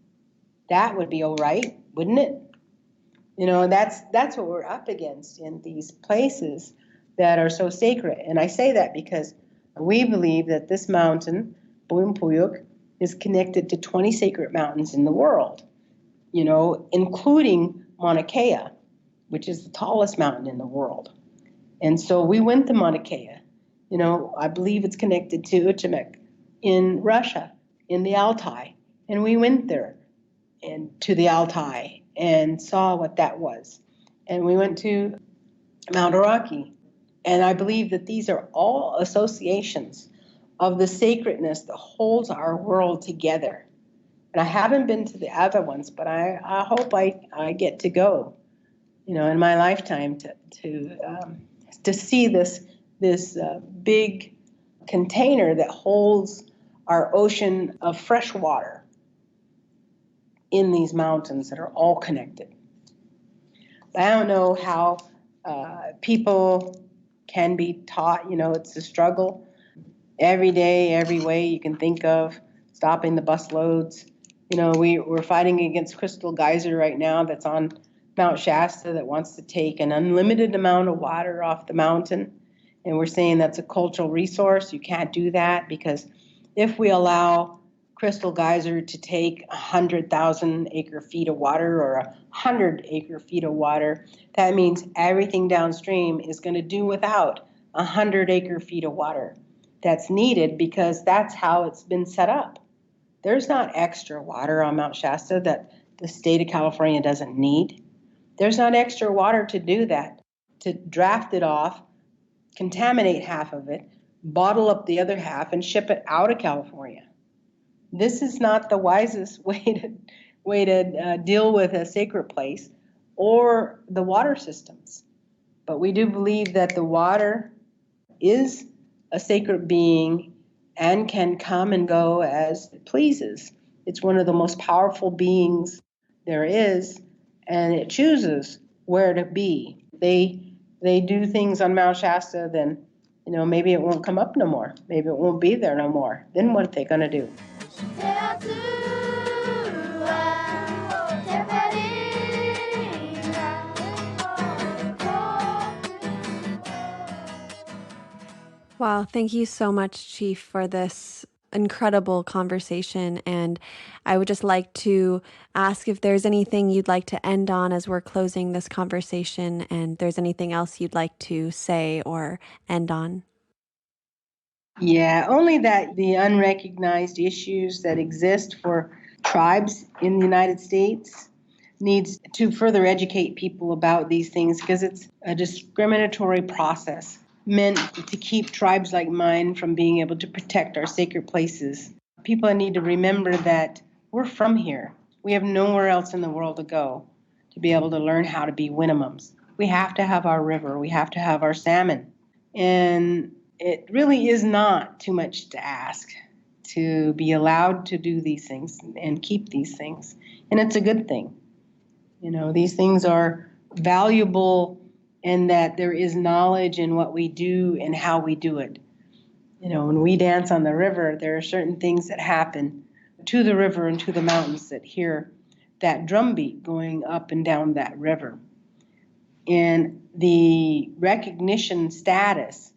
That would be all right, wouldn't it? That's what we're up against in these places that are so sacred. And I say that because we believe that this mountain, Buimpuyuk, is connected to 20 sacred mountains in the world, including Mauna Kea, which is the tallest mountain in the world. And so we went to Mauna Kea. I believe it's connected to Uchimik in Russia, in the Altai. And we went there and to the Altai and saw what that was. And we went to Mount Araki. And I believe that these are all associations of the sacredness that holds our world together. And I haven't been to the other ones, but I hope I get to go, in my lifetime to see this big container that holds our ocean of fresh water in these mountains that are all connected. But I don't know how people can be taught, it's a struggle. Every day, every way you can think of, stopping the bus loads. We're fighting against Crystal Geyser right now that's on Mount Shasta that wants to take an unlimited amount of water off the mountain. And we're saying that's a cultural resource. You can't do that because if we allow Crystal Geyser to take 100,000 acre feet of water or 100 acre feet of water, that means everything downstream is going to do without 100 acre feet of water that's needed because that's how it's been set up. There's not extra water on Mount Shasta that the state of California doesn't need. There's not extra water to do that, to draft it off, contaminate half of it, bottle up the other half, and ship it out of California. This is not the wisest way to deal with a sacred place or the water systems. But we do believe that the water is a sacred being and can come and go as it pleases. It's one of the most powerful beings there is, and it chooses where to be. They do things on Mount Shasta, then maybe it won't come up no more. Maybe it won't be there no more. Then what are they going to do? Wow, thank you so much, Chief, for this incredible conversation. And I would just like to ask if there's anything you'd like to end on as we're closing this conversation, and there's anything else you'd like to say or end on. Yeah, only that the unrecognized issues that exist for tribes in the United States needs to further educate people about these things because it's a discriminatory process meant to keep tribes like mine from being able to protect our sacred places. People need to remember that we're from here. We have nowhere else in the world to go to be able to learn how to be Winnemems. We have to have our river. We have to have our salmon. And it really is not too much to ask to be allowed to do these things and keep these things. And it's a good thing. These things are valuable in that there is knowledge in what we do and how we do it. When we dance on the river, there are certain things that happen to the river and to the mountains that hear that drumbeat going up and down that river. And the recognition status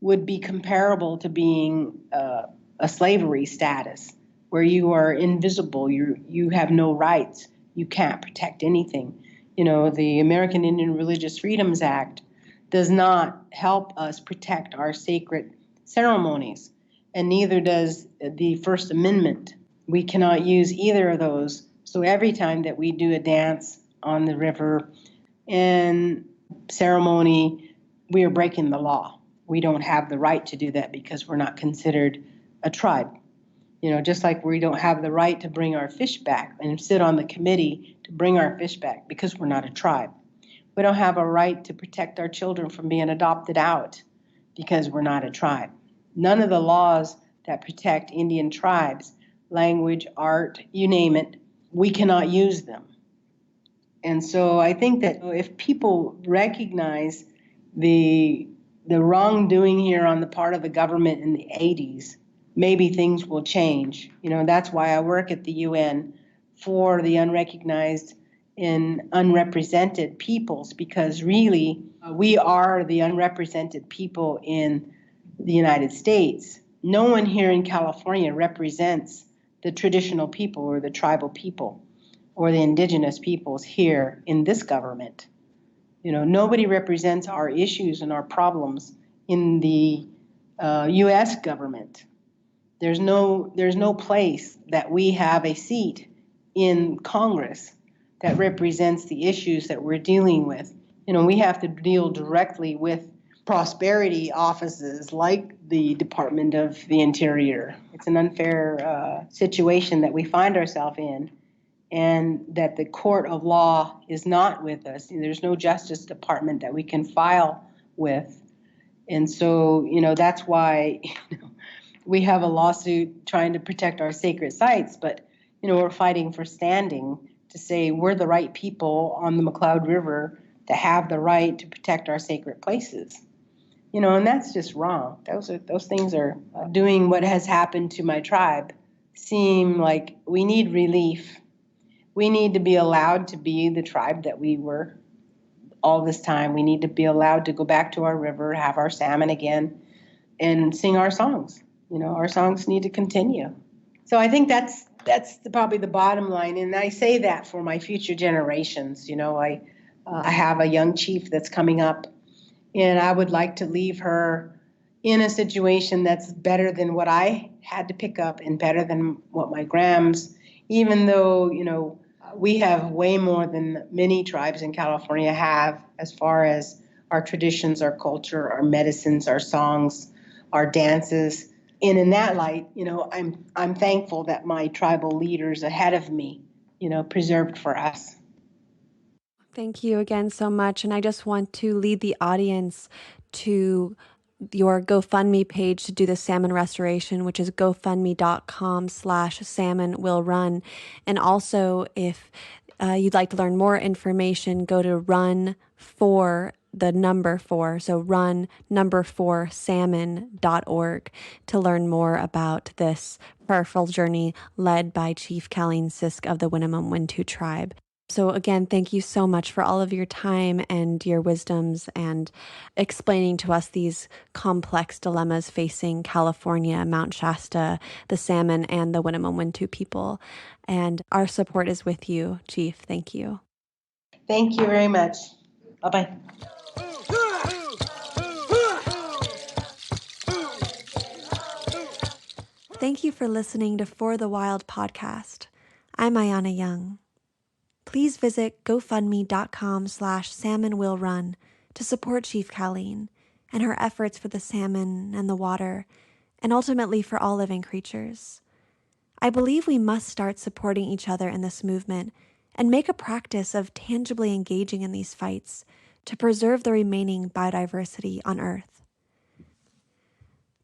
would be comparable to being a slavery status, where you are invisible, you have no rights, you can't protect anything. The American Indian Religious Freedoms Act does not help us protect our sacred ceremonies, and neither does the First Amendment. We cannot use either of those. So every time that we do a dance on the river and ceremony, we are breaking the law. We don't have the right to do that because we're not considered a tribe. Just like we don't have the right to bring our fish back and sit on the committee to bring our fish back because we're not a tribe. We don't have a right to protect our children from being adopted out because we're not a tribe. None of the laws that protect Indian tribes, language, art, you name it, we cannot use them. And so I think that if people recognize the wrongdoing here on the part of the government in the 80s, maybe things will change. That's why I work at the UN for the unrecognized and unrepresented peoples, because really we are the unrepresented people in the United States. No one here in California represents the traditional people or the tribal people or the indigenous peoples here in this government. Nobody represents our issues and our problems in the U.S. government. There's no place that we have a seat in Congress that represents the issues that we're dealing with. We have to deal directly with prosperity offices like the Department of the Interior. It's an unfair situation that we find ourselves in, and that the court of law is not with us. There's no Justice Department that we can file with. And so, that's why we have a lawsuit trying to protect our sacred sites, but, we're fighting for standing to say we're the right people on the McCloud River that have the right to protect our sacred places. And that's just wrong. Those things are doing what has happened to my tribe seem like we need relief. We need to be allowed to be the tribe that we were all this time. We need to be allowed to go back to our river, have our salmon again, and sing our songs. Our songs need to continue. So I think that's probably the bottom line. And I say that for my future generations. I have a young chief that's coming up, and I would like to leave her in a situation that's better than what I had to pick up and better than what my grams, even though, we have way more than many tribes in California have as far as our traditions, our culture, our medicines, our songs, our dances. And in that light, I'm thankful that my tribal leaders ahead of me, preserved for us. Thank you again so much. And I just want to lead the audience to your GoFundMe page to do the salmon restoration, which is gofundme.com/salmonwillrun. And also, if you'd like to learn more information, go to run for the number 4, so run number 4 salmon.org to learn more about this powerful journey led by Chief Caleen Sisk of the Winnemem Wintu tribe. So again, thank you so much for all of your time and your wisdoms and explaining to us these complex dilemmas facing California, Mount Shasta, the salmon, and the Winnemem Wintu people. And our support is with you, Chief. Thank you. Thank you very much. Bye-bye. Thank you for listening to For the Wild podcast. I'm Ayana Young. Please visit gofundme.com/salmonwillrun to support Chief Caleen and her efforts for the salmon and the water, and ultimately for all living creatures. I believe we must start supporting each other in this movement and make a practice of tangibly engaging in these fights to preserve the remaining biodiversity on Earth.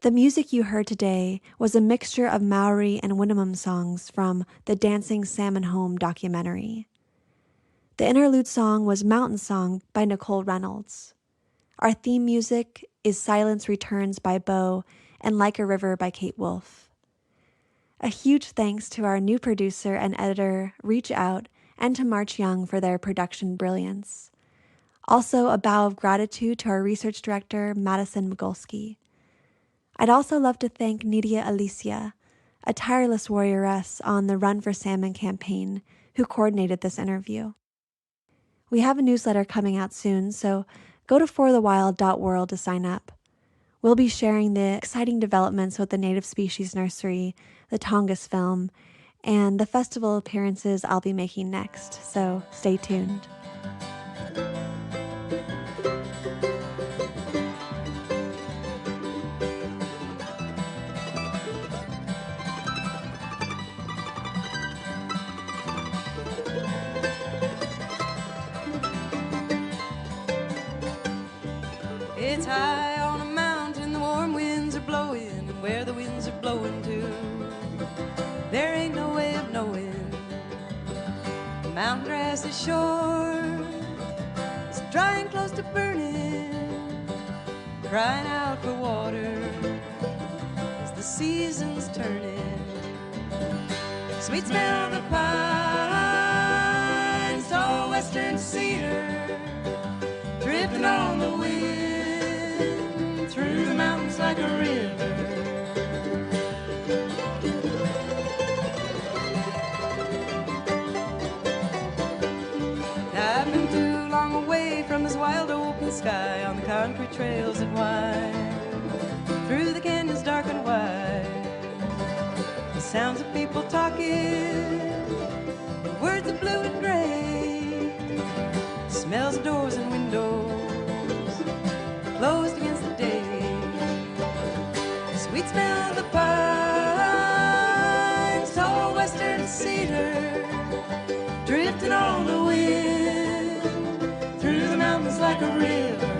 The music you heard today was a mixture of Maori and Winnemem songs from the Dancing Salmon Home documentary. The interlude song was Mountain Song by Nicole Reynolds. Our theme music is Silence Returns by Bo and Like a River by Kate Wolf. A huge thanks to our new producer and editor, Reach Out, and to March Young for their production brilliance. Also, a bow of gratitude to our research director, Madison Migulski. I'd also love to thank Nidia Alicia, a tireless warrioress on the Run for Salmon campaign, who coordinated this interview. We have a newsletter coming out soon, so go to forthewild.world to sign up. We'll be sharing the exciting developments with the Native Species Nursery, the Tongass film, and the festival appearances I'll be making next, so stay tuned. It's high on a mountain, the warm winds are blowing, and where the winds are blowing to, there ain't no way of knowing. The mountain grass is short, it's dry and close to burning, crying out for water. As the seasons turning. Sweet smell of the pines, tall western cedar, drifting on the wind through the mountains like a river. I've been too long away from this wild open sky on the concrete trails that wind through the canyons dark and wide. The sounds of people talking in words of blue and gray, smells of doors and windows closed against the day. The sweet smell of the pines, tall western cedar, drifting on the wind through the mountains like a river.